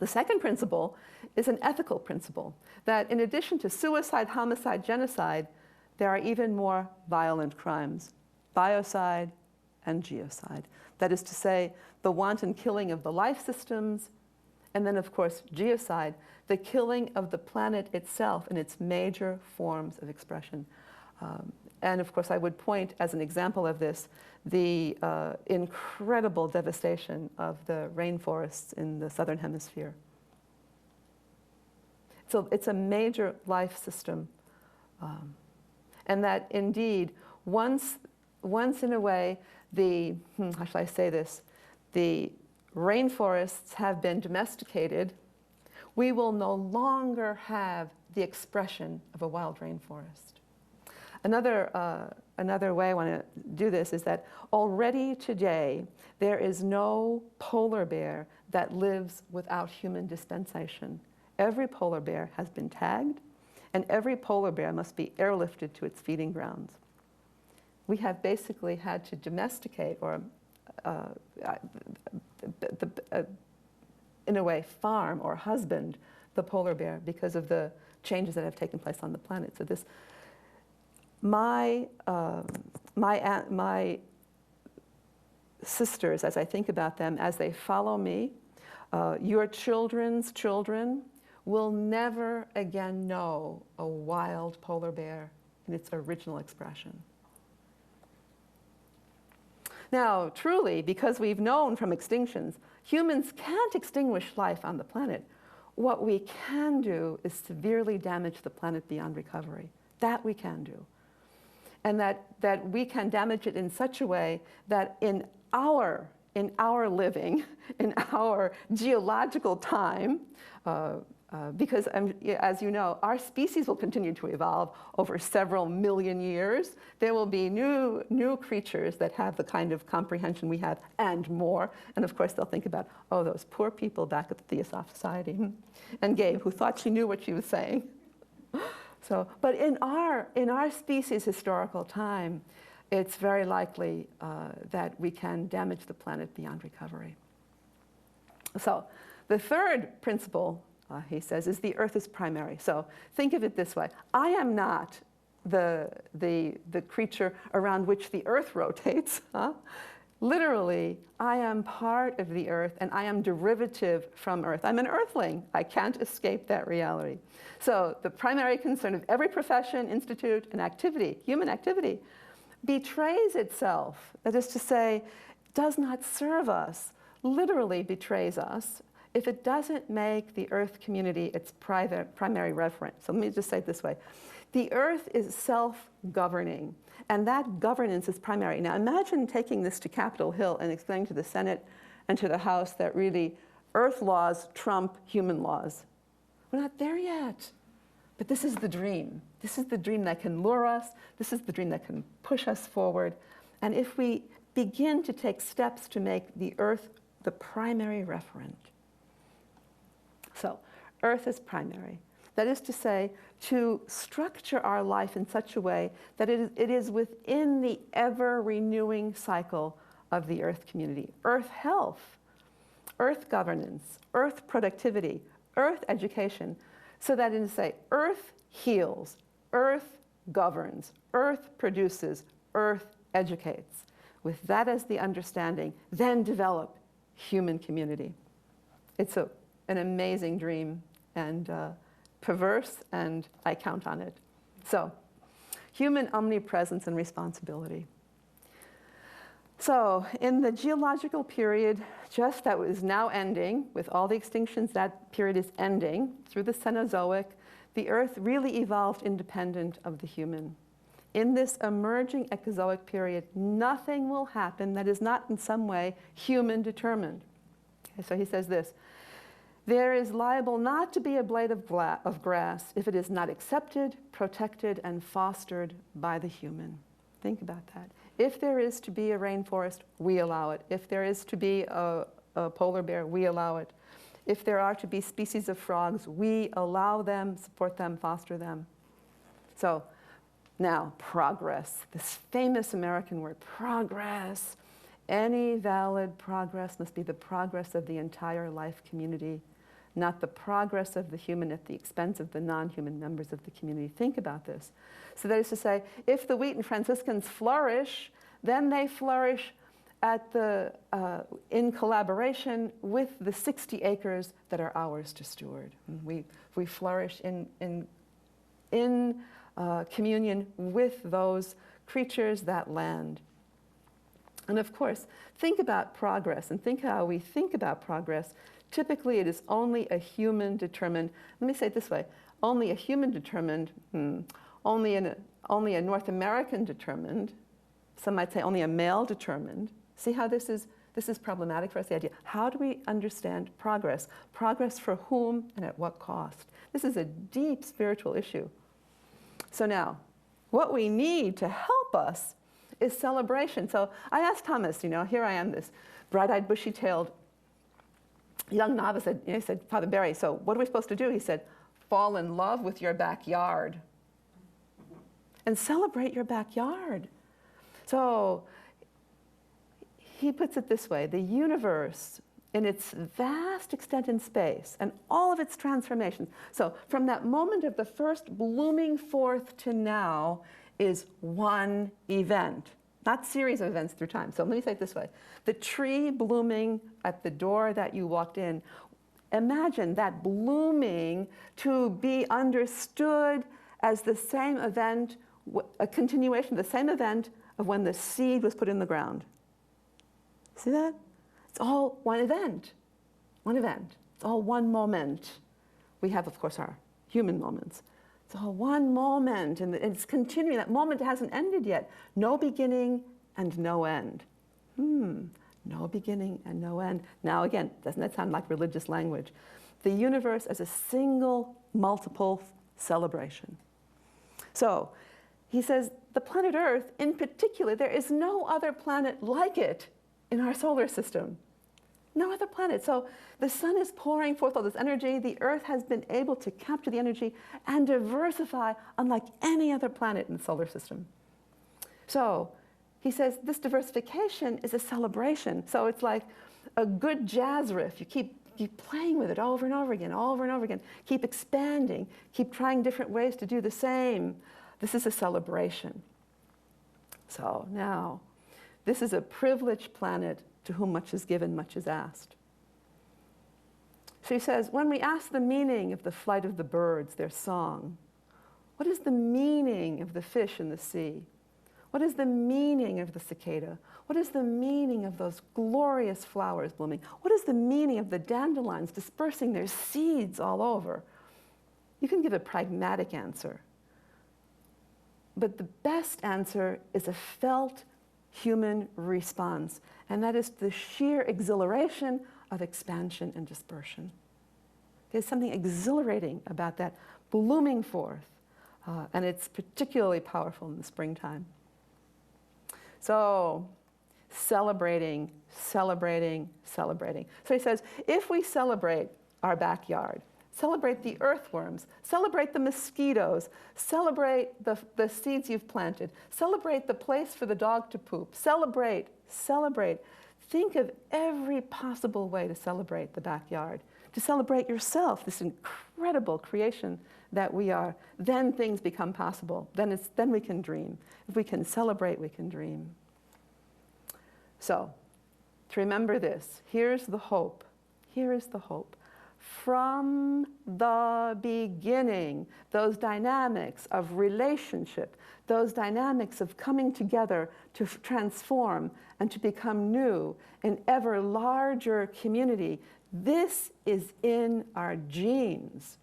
The second principle is an ethical principle, that in addition to suicide, homicide, genocide, there are even more violent crimes, biocide and geocide. That is to say, the wanton killing of the life systems, and then, of course, geocide, the killing of the planet itself in its major forms of expression. And of course, I would point as an example of this, the incredible devastation of the rainforests in the southern hemisphere. So it's a major life system. And that indeed, once in a way, how shall I say this, the rainforests have been domesticated, we will no longer have the expression of a wild rainforest. Another way I want to do this is that already today, there is no polar bear that lives without human dispensation. Every polar bear has been tagged, and every polar bear must be airlifted to its feeding grounds. We have basically had to domesticate, or in a way, farm or husband the polar bear because of the changes that have taken place on the planet. So this, my sisters, as I think about them, as they follow me, your children's children will never again know a wild polar bear in its original expression. Now, truly, because we've known from extinctions, humans can't extinguish life on the planet. What we can do is severely damage the planet beyond recovery. That we can do. And that we can damage it in such a way that in our living, in our geological time, because as you know, our species will continue to evolve over several million years. There will be new creatures that have the kind of comprehension we have and more. And of course, they'll think about, oh, those poor people back at the Theosophical Society. And Gabe, who thought she knew what she was saying. So, but in our species' historical time, it's very likely that we can damage the planet beyond recovery. So the third principle, he says, is the Earth is primary. So think of it this way. I am not the creature around which the Earth rotates. Literally, I am part of the Earth, and I am derivative from Earth. I'm an Earthling. I can't escape that reality. So the primary concern of every profession, institute, and activity, human activity, betrays itself. That is to say, does not serve us, literally betrays us, if it doesn't make the Earth community its primary reference. So let me just say it this way. The Earth is self-governing, and that governance is primary. Now imagine taking this to Capitol Hill and explaining to the Senate and to the House that really Earth laws trump human laws. We're not there yet. But this is the dream. This is the dream that can lure us. This is the dream that can push us forward. And if we begin to take steps to make the Earth the primary referent. So, Earth is primary. That is to say, to structure our life in such a way that it is within the ever-renewing cycle of the Earth community. Earth health, Earth governance, Earth productivity, Earth education, so that is to say, Earth heals, Earth governs, Earth produces, Earth educates. With that as the understanding, then develop human community. It's an amazing dream, and perverse, and I count on it. So, human omnipresence and responsibility. So, in the geological period, just that was now ending, with all the extinctions, that period is ending. Through the Cenozoic, the Earth really evolved independent of the human. In this emerging Ecozoic period, nothing will happen that is not in some way human determined. Okay, so he says this, there is liable not to be a blade of grass if it is not accepted, protected, and fostered by the human. Think about that. If there is to be a rainforest, we allow it. If there is to be a polar bear, we allow it. If there are to be species of frogs, we allow them, support them, foster them. So now, progress, this famous American word, progress. Any valid progress must be the progress of the entire life community, not the progress of the human at the expense of the non-human members of the community. Think about this. So that is to say, if the Wheaton Franciscans flourish, then they flourish at in collaboration with the 60 acres that are ours to steward. We flourish in communion with those creatures, that land. And of course, think about progress and think how we think about progress. Typically, it is only a human-determined, let me say it this way, only a human-determined, only a North American-determined, some might say only a male-determined. See how this is problematic for us, the idea. How do we understand progress? Progress for whom and at what cost? This is a deep spiritual issue. So now, what we need to help us is celebration. So I asked Thomas, here I am, this bright-eyed, bushy-tailed young novice. He said, Father Barry, so what are we supposed to do? He said, fall in love with your backyard and celebrate your backyard. So he puts it this way, the universe in its vast extent in space and all of its transformations. So from that moment of the first blooming forth to now is one event, not series of events through time. So let me say it this way. The tree blooming at the door that you walked in Imagine that blooming to be understood as the same event, a continuation of the same event of when the seed was put in the ground. See that? It's all one event. One event. It's all one moment. We have, of course, our human moments. It's all one moment, and it's continuing. That moment hasn't ended yet. No beginning and no end. No beginning and no end. Now again, doesn't that sound like religious language? The universe as a single, multiple celebration. So, he says, the planet Earth, in particular, there is no other planet like it in our solar system. No other planet. So the sun is pouring forth all this energy. The Earth has been able to capture the energy and diversify unlike any other planet in the solar system. So he says this diversification is a celebration. So it's like a good jazz riff. You keep playing with it over and over again, over and over again. Keep expanding. Keep trying different ways to do the same. This is a celebration. So now, this is a privileged planet to whom much is given, much is asked. So he says, when we ask the meaning of the flight of the birds, their song, what is the meaning of the fish in the sea? What is the meaning of the cicada? What is the meaning of those glorious flowers blooming? What is the meaning of the dandelions dispersing their seeds all over? You can give a pragmatic answer. But the best answer is a felt human response, and that is the sheer exhilaration of expansion and dispersion. There's something exhilarating about that blooming forth, and it's particularly powerful in the springtime. So, celebrating, celebrating, celebrating. So he says, if we celebrate our backyard, celebrate the earthworms, celebrate the mosquitoes, celebrate the seeds you've planted, celebrate the place for the dog to poop, celebrate, celebrate. Think of every possible way to celebrate the backyard, to celebrate yourself, this incredible creation that we are. Then things become possible. Then we can dream. If we can celebrate, we can dream. So, to remember this, here's the hope. Here is the hope. From the beginning, those dynamics of relationship, those dynamics of coming together to transform and to become new, an ever larger community, this is in our genes.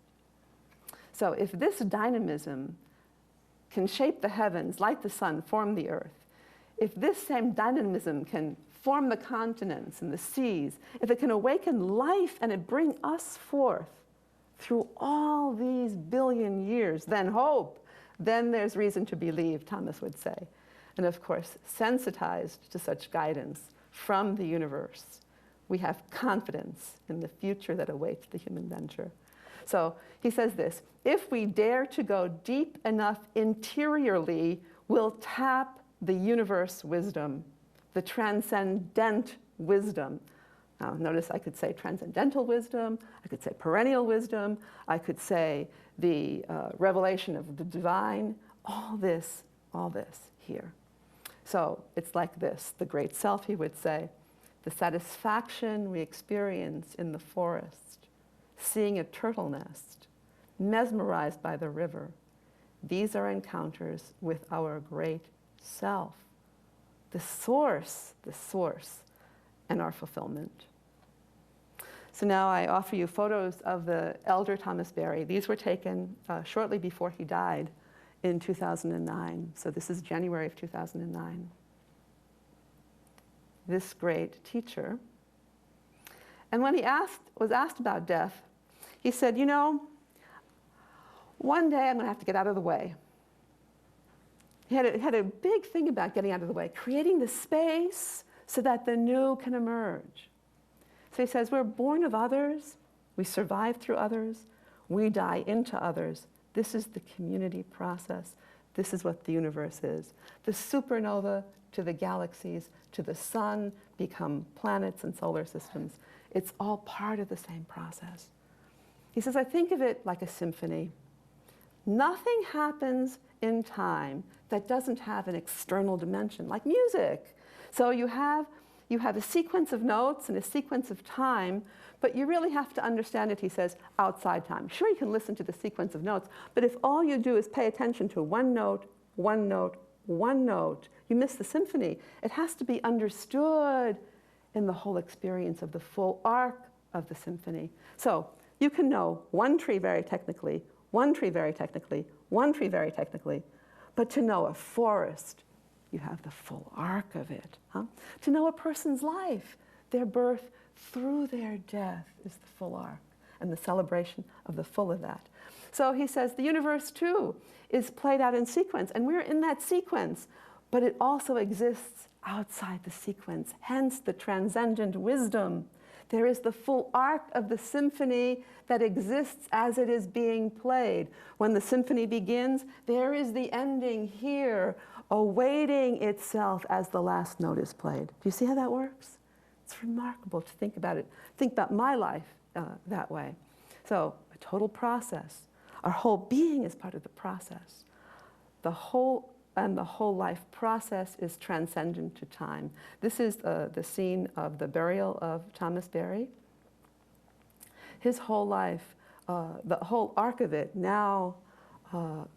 So if this dynamism can shape the heavens, like the sun, form the earth, if this same dynamism can form the continents and the seas, if it can awaken life and it bring us forth through all these billion years, then hope, then there's reason to believe, Thomas would say. And of course, sensitized to such guidance from the universe, we have confidence in the future that awaits the human venture. So he says this, if we dare to go deep enough interiorly, we'll tap the universe wisdom, the transcendent wisdom. Now notice I could say transcendental wisdom, I could say perennial wisdom, I could say the revelation of the divine, all this here. So it's like this, the great self, he would say, the satisfaction we experience in the forest, seeing a turtle nest, mesmerized by the river. These are encounters with our great self, the source, and our fulfillment. So now I offer you photos of the elder Thomas Berry. These were taken shortly before he died in 2009. So this is January of 2009. This great teacher. And when he was asked about death, he said, you know, one day I'm going to have to get out of the way. He had a big thing about getting out of the way, creating the space so that the new can emerge. So he says, we're born of others, we survive through others, we die into others. This is the community process. This is what the universe is. The supernova to the galaxies, to the sun, become planets and solar systems. It's all part of the same process. He says, I think of it like a symphony. Nothing happens in time that doesn't have an external dimension, like music. So you have you have a sequence of notes and a sequence of time, but you really have to understand it, he says, outside time. Sure, you can listen to the sequence of notes, but if all you do is pay attention to one note, one note, one note, you miss the symphony. It has to be understood in the whole experience of the full arc of the symphony. So you can know one tree very technically, one tree very technically, one tree very technically, but to know a forest, you have the full arc of it. To know a person's life, their birth through their death is the full arc and the celebration of the full of that. So he says the universe too is played out in sequence, and we're in that sequence, but it also exists outside the sequence, hence the transcendent wisdom. There is the full arc of the symphony that exists as it is being played. When the symphony begins, there is the ending here, awaiting itself as the last note is played. Do you see how that works? It's remarkable to think about it. Think about my life that way. So, a total process. Our whole being is part of the process. The whole life process is transcendent to time. This is the scene of the burial of Thomas Berry. His whole life, the whole arc of it now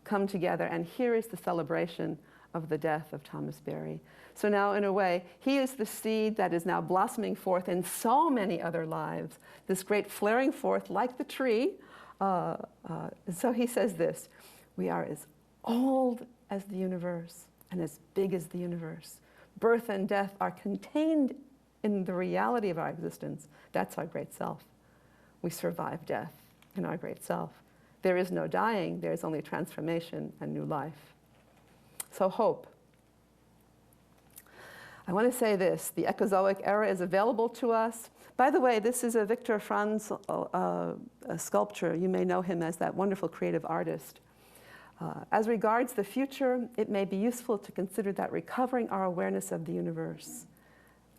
come together, and here is the celebration of the death of Thomas Berry. So now, in a way, he is the seed that is now blossoming forth in so many other lives, this great flaring forth like the tree. So he says this, we are as old as the universe and as big as the universe. Birth and death are contained in the reality of our existence. That's our great self. We survive death in our great self. There is no dying, there is only transformation and new life. So hope. I want to say this, the Ecozoic era is available to us. By the way, this is a Victor Franz sculpture. You may know him as that wonderful creative artist. As regards the future, it may be useful to consider that recovering our awareness of the universe,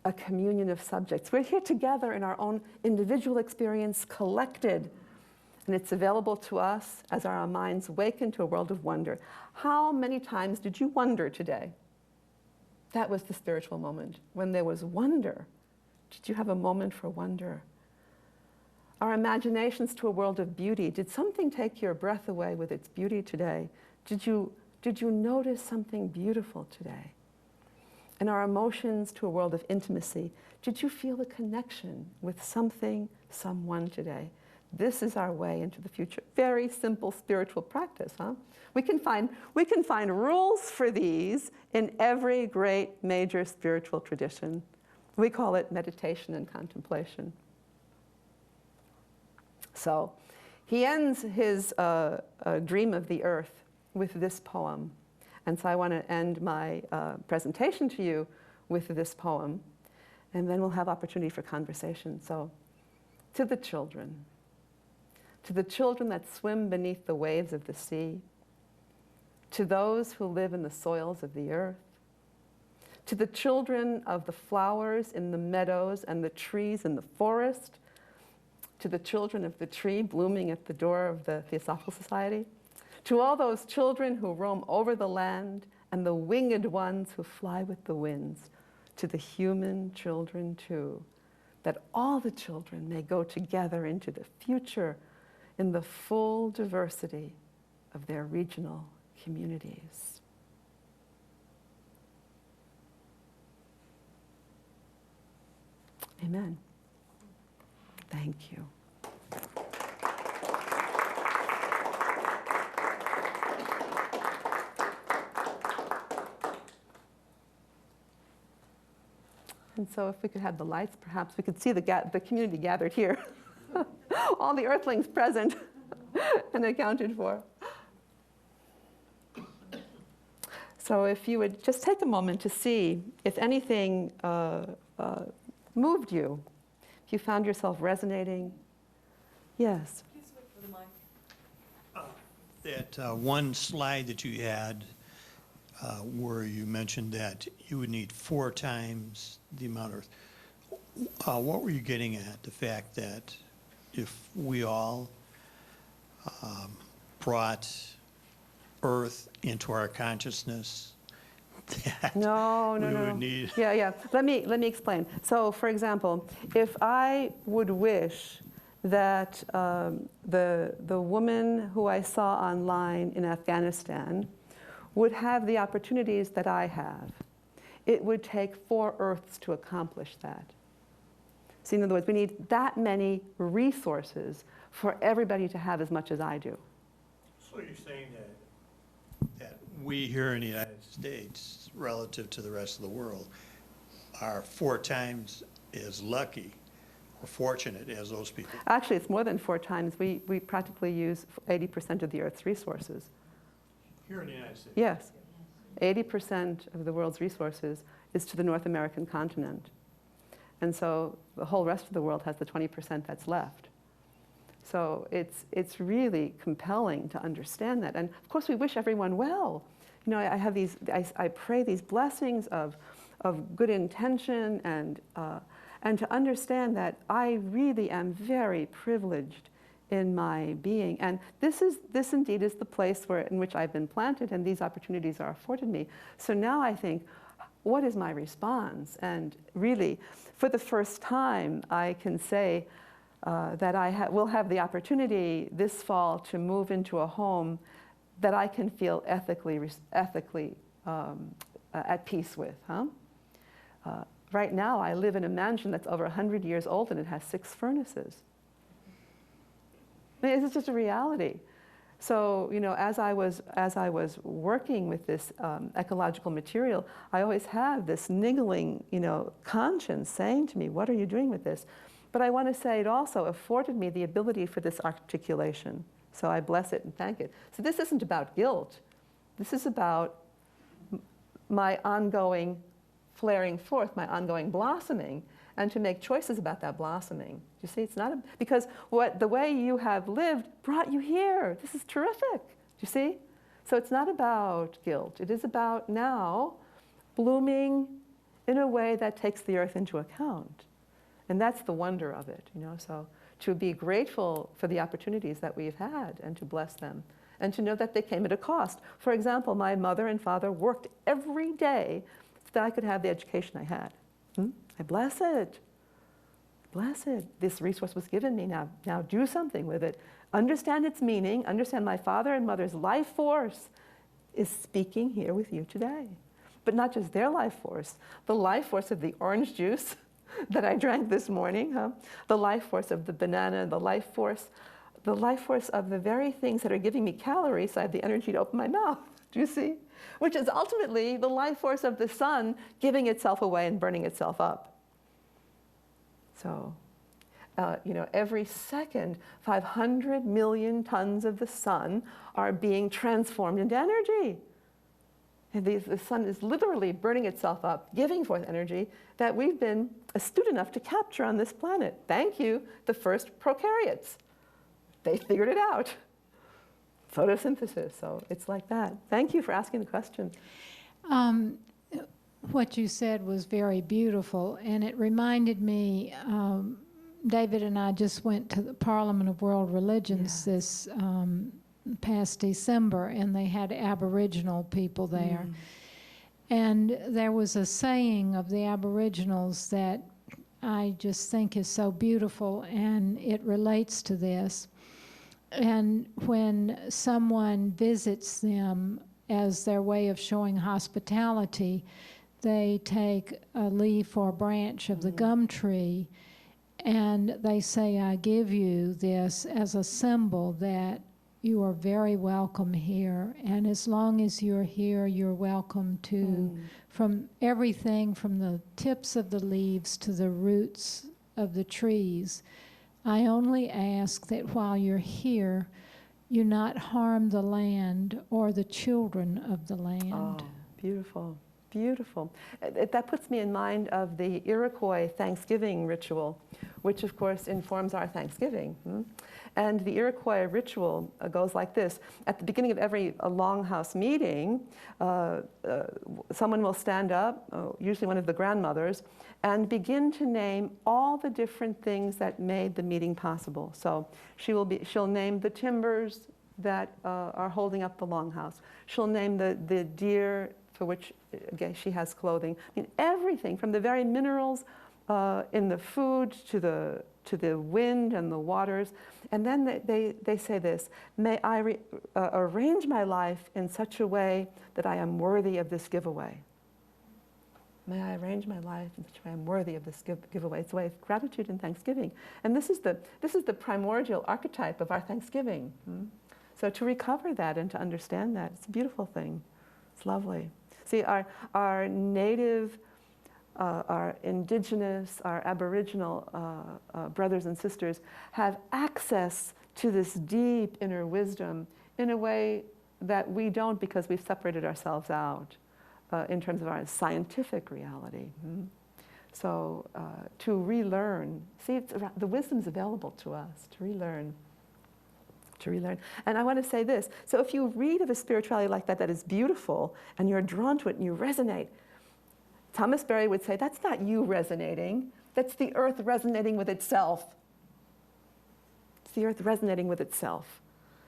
a communion of subjects. We're here together in our own individual experience, collected, and it's available to us as our minds waken to a world of wonder. How many times did you wonder today? That was the spiritual moment. When there was wonder, did you have a moment for wonder? Our imaginations to a world of beauty. Did something take your breath away with its beauty today? Did you notice something beautiful today? And our emotions to a world of intimacy. Did you feel a connection with something, someone today? This is our way into the future. Very simple spiritual practice, huh? We can find rules for these in every great major spiritual tradition. We call it meditation and contemplation. So he ends his dream of the earth with this poem. And so I want to end my presentation to you with this poem. And then we'll have opportunity for conversation. So, to the children that swim beneath the waves of the sea, to those who live in the soils of the earth, to the children of the flowers in the meadows and the trees in the forest, to the children of the tree blooming at the door of the Theosophical Society, to all those children who roam over the land and the winged ones who fly with the winds, to the human children too, that all the children may go together into the future in the full diversity of their regional communities. Amen. Thank you. And so if we could have the lights, perhaps we could see the community gathered here. All the earthlings present and accounted for. So if you would just take a moment to see if anything moved you, if you found yourself resonating. Yes? Please wait for the mic. That one slide that you had where you mentioned that you would need 4 times the amount of earth. What were you getting at? The fact that if we all brought earth into our consciousness, that No, no, we no. would need. Yeah, yeah. Let me explain. So, for example, if I would wish that the woman who I saw online in Afghanistan would have the opportunities that I have, it would take 4 Earths to accomplish that. So, in other words, we need that many resources for everybody to have as much as I do. So you're saying that we here in the United States, relative to the rest of the world, are 4 times as lucky or fortunate as those people? Actually, it's more than 4 times. We practically use 80% of the Earth's resources. Here in the United States? Yes. 80% of the world's resources is to the North American continent. And so the whole rest of the world has the 20% that's left. So it's really compelling to understand that. And of course, we wish everyone well. You know, I pray these blessings of good intention and to understand that I really am very privileged in my being. And this indeed is the place in which I've been planted, and these opportunities are afforded me. So now I think, what is my response? And really, for the first time, I can say that I will have the opportunity this fall to move into a home that I can feel ethically at peace with. Right now, I live in a mansion that's over 100 years old, and it has 6 furnaces. I mean, it's just a reality. So, you know, as I was working with this ecological material, I always have this niggling, you know, conscience saying to me, what are you doing with this? But I want to say it also afforded me the ability for this articulation. So I bless it and thank it. So this isn't about guilt. This is about my ongoing flaring forth, my ongoing blossoming, and to make choices about that blossoming. You see, it's not because the way you have lived brought you here. This is terrific. You see? So it's not about guilt. It is about now blooming in a way that takes the earth into account. And that's the wonder of it, you know. So to be grateful for the opportunities that we've had and to bless them and to know that they came at a cost. For example, my mother and father worked every day so that I could have the education I had. I bless it. Bless it. This resource was given me. Now do something with it. Understand its meaning. Understand my father and mother's life force is speaking here with you today. But not just their life force, the life force of the orange juice that I drank this morning, the life force of the banana, the life force of the very things that are giving me calories so I have the energy to open my mouth. Do you see? Which is ultimately the life force of the sun giving itself away and burning itself up. So, you know, every second, 500 million tons of the sun are being transformed into energy. And the sun is literally burning itself up, giving forth energy that we've been astute enough to capture on this planet. Thank you, the first prokaryotes. They figured it out. Photosynthesis, so it's like that. Thank you for asking the question. What you said was very beautiful, and it reminded me, David and I just went to the Parliament of World Religions this past December, and they had Aboriginal people there. And there was a saying of the Aboriginals that I just think is so beautiful, and it relates to this. And when someone visits them as their way of showing hospitality, they take a leaf or branch of the gum tree and they say, I give you this as a symbol that you are very welcome here. And as long as you're here, you're welcome to, from everything from the tips of the leaves to the roots of the trees. I only ask that while you're here, you not harm the land or the children of the land. Oh, beautiful, beautiful. That puts me in mind of the Iroquois Thanksgiving ritual, which of course informs our Thanksgiving. And the Iroquois ritual goes like this. At the beginning of every longhouse meeting, someone will stand up, usually one of the grandmothers, and begin to name all the different things that made the meeting possible. So she'll name the timbers that are holding up the longhouse. She'll name the deer for which again, she has clothing. I mean, everything from the very minerals in the food to the wind and the waters. And then they say this: may I arrange my life in such a way that I am worthy of this giveaway. May I arrange my life in such a way I'm worthy of this giveaway. It's a way of gratitude and thanksgiving. And this is the primordial archetype of our Thanksgiving. So to recover that and to understand that, it's a beautiful thing. It's lovely. See, our native, our indigenous, our aboriginal brothers and sisters have access to this deep inner wisdom in a way that we don't, because we've separated ourselves out in terms of our scientific reality. So to relearn, see, the wisdom's available to us to relearn. And I want to say this: so if you read of a spirituality like that is beautiful, and you're drawn to it and you resonate, Thomas Berry would say, that's not you resonating, that's the earth resonating with itself. It's the earth resonating with itself.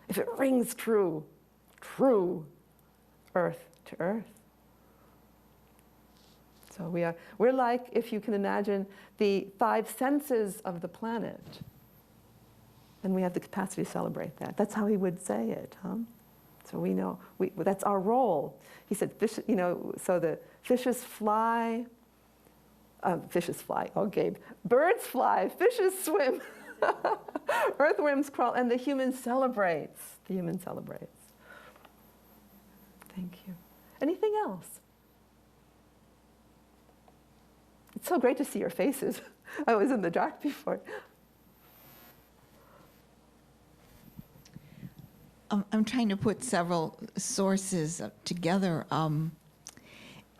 If it rings true, earth to earth. So we're like, if you can imagine, the 5 senses of the planet. And we have the capacity to celebrate that. That's how he would say it, huh? So we know, that's our role. He said, fish, so the fishes fly, oh Gabe, birds fly, fishes swim, earthworms crawl, and the human celebrates. Thank you. Anything else? It's so great to see your faces. I was in the dark before. I'm trying to put several sources together.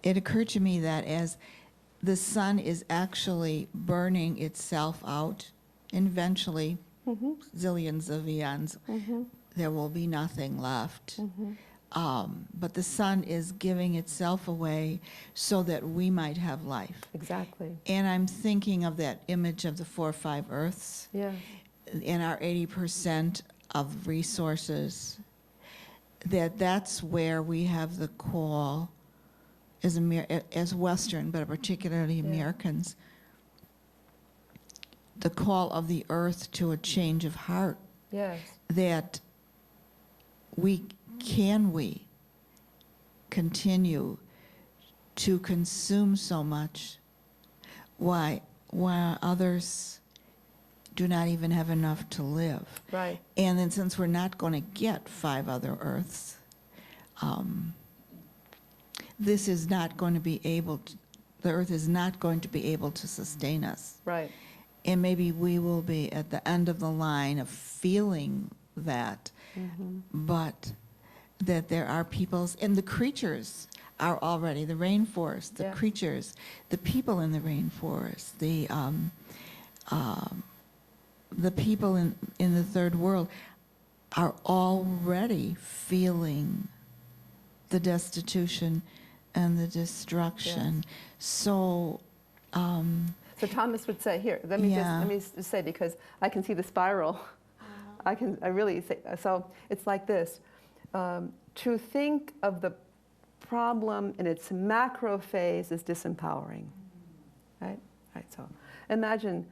It occurred to me that as the sun is actually burning itself out, and eventually, zillions of eons, there will be nothing left. But the sun is giving itself away so that we might have life. Exactly. And I'm thinking of that image of the 4 or 5 Earths. Yeah. In our 80% of resources, that's where we have the call as Western, but particularly Americans, the call of the earth to a change of heart. Yes. That we continue to consume so much while others do not even have enough to live. Right. And then since we're not going to get 5 other Earths, this is not going to be able to, the Earth is not going to be able to sustain us. Right. And maybe we will be at the end of the line of feeling that, but that there are peoples, and the creatures are already, the rainforest, the creatures, the people in the rainforest, the people in the third world are already feeling the destitution and the destruction. So Thomas would say, here, let me just say, because I can see the spiral. I really say, so it's like this. To think of the problem in its macro phase is disempowering, right? So imagine,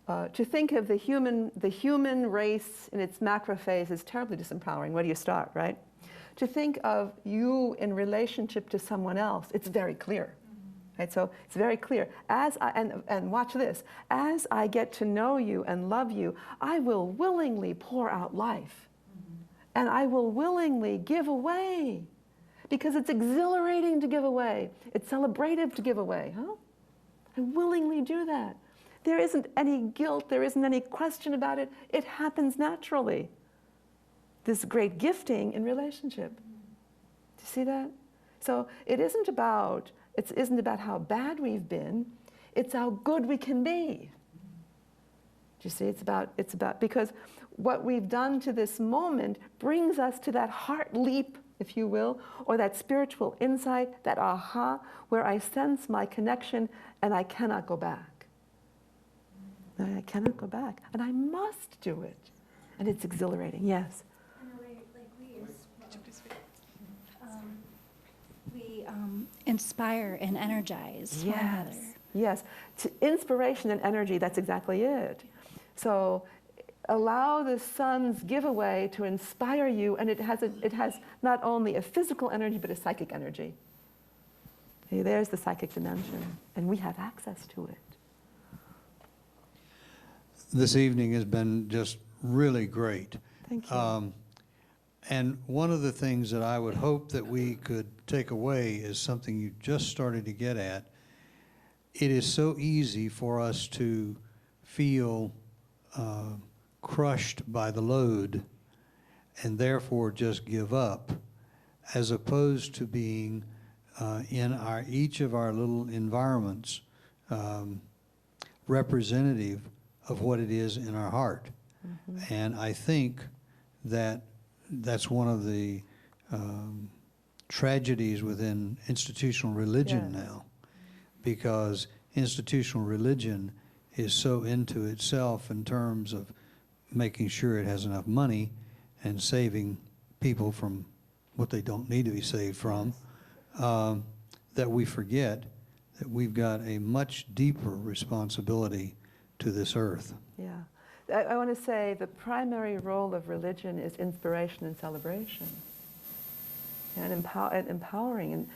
to think of the human race in its macro phase is terribly disempowering. Where do you start, right? To think of you in relationship to someone else, it's very clear. Right? So it's very clear. And watch this. As I get to know you and love you, I will willingly pour out life. And I will willingly give away. Because it's exhilarating to give away. It's celebrative to give away. Huh? I willingly do that. There isn't any guilt. There isn't any question about it. It happens naturally. This great gifting in relationship. Do you see that? So it isn't about how bad we've been. It's how good we can be. Do you see? It's about because what we've done to this moment brings us to that heart leap, if you will, or that spiritual insight, that aha, where I sense my connection and I cannot go back. I cannot go back, and I must do it. And it's exhilarating, yes. We inspire and energize one another. Yes, inspiration and energy, that's exactly it. So allow the sun's giveaway to inspire you, and it has not only a physical energy, but a psychic energy. Okay, there's the psychic dimension, and we have access to it. This evening has been just really great. Thank you. And one of the things that I would hope that we could take away is something you just started to get at. It is so easy for us to feel crushed by the load and therefore just give up, as opposed to being in each of our little environments representative of what it is in our heart. Mm-hmm. And I think that that's one of the tragedies within institutional religion now, because institutional religion is so into itself in terms of making sure it has enough money and saving people from what they don't need to be saved from, that we forget that we've got a much deeper responsibility to this earth. Yeah. I want to say the primary role of religion is inspiration and celebration, and empowering, and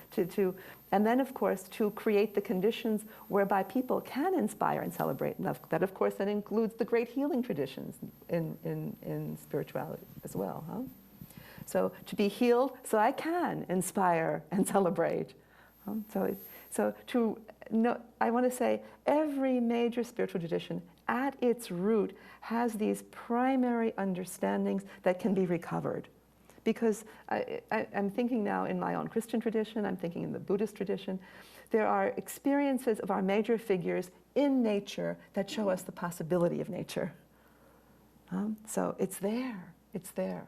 and then of course to create the conditions whereby people can inspire and celebrate. And that of course then includes the great healing traditions in spirituality as well. Huh? So to be healed, so I can inspire and celebrate. I want to say every major spiritual tradition at its root has these primary understandings that can be recovered. Because I'm thinking now in my own Christian tradition, I'm thinking in the Buddhist tradition, there are experiences of our major figures in nature that show us the possibility of nature. So it's there, it's there.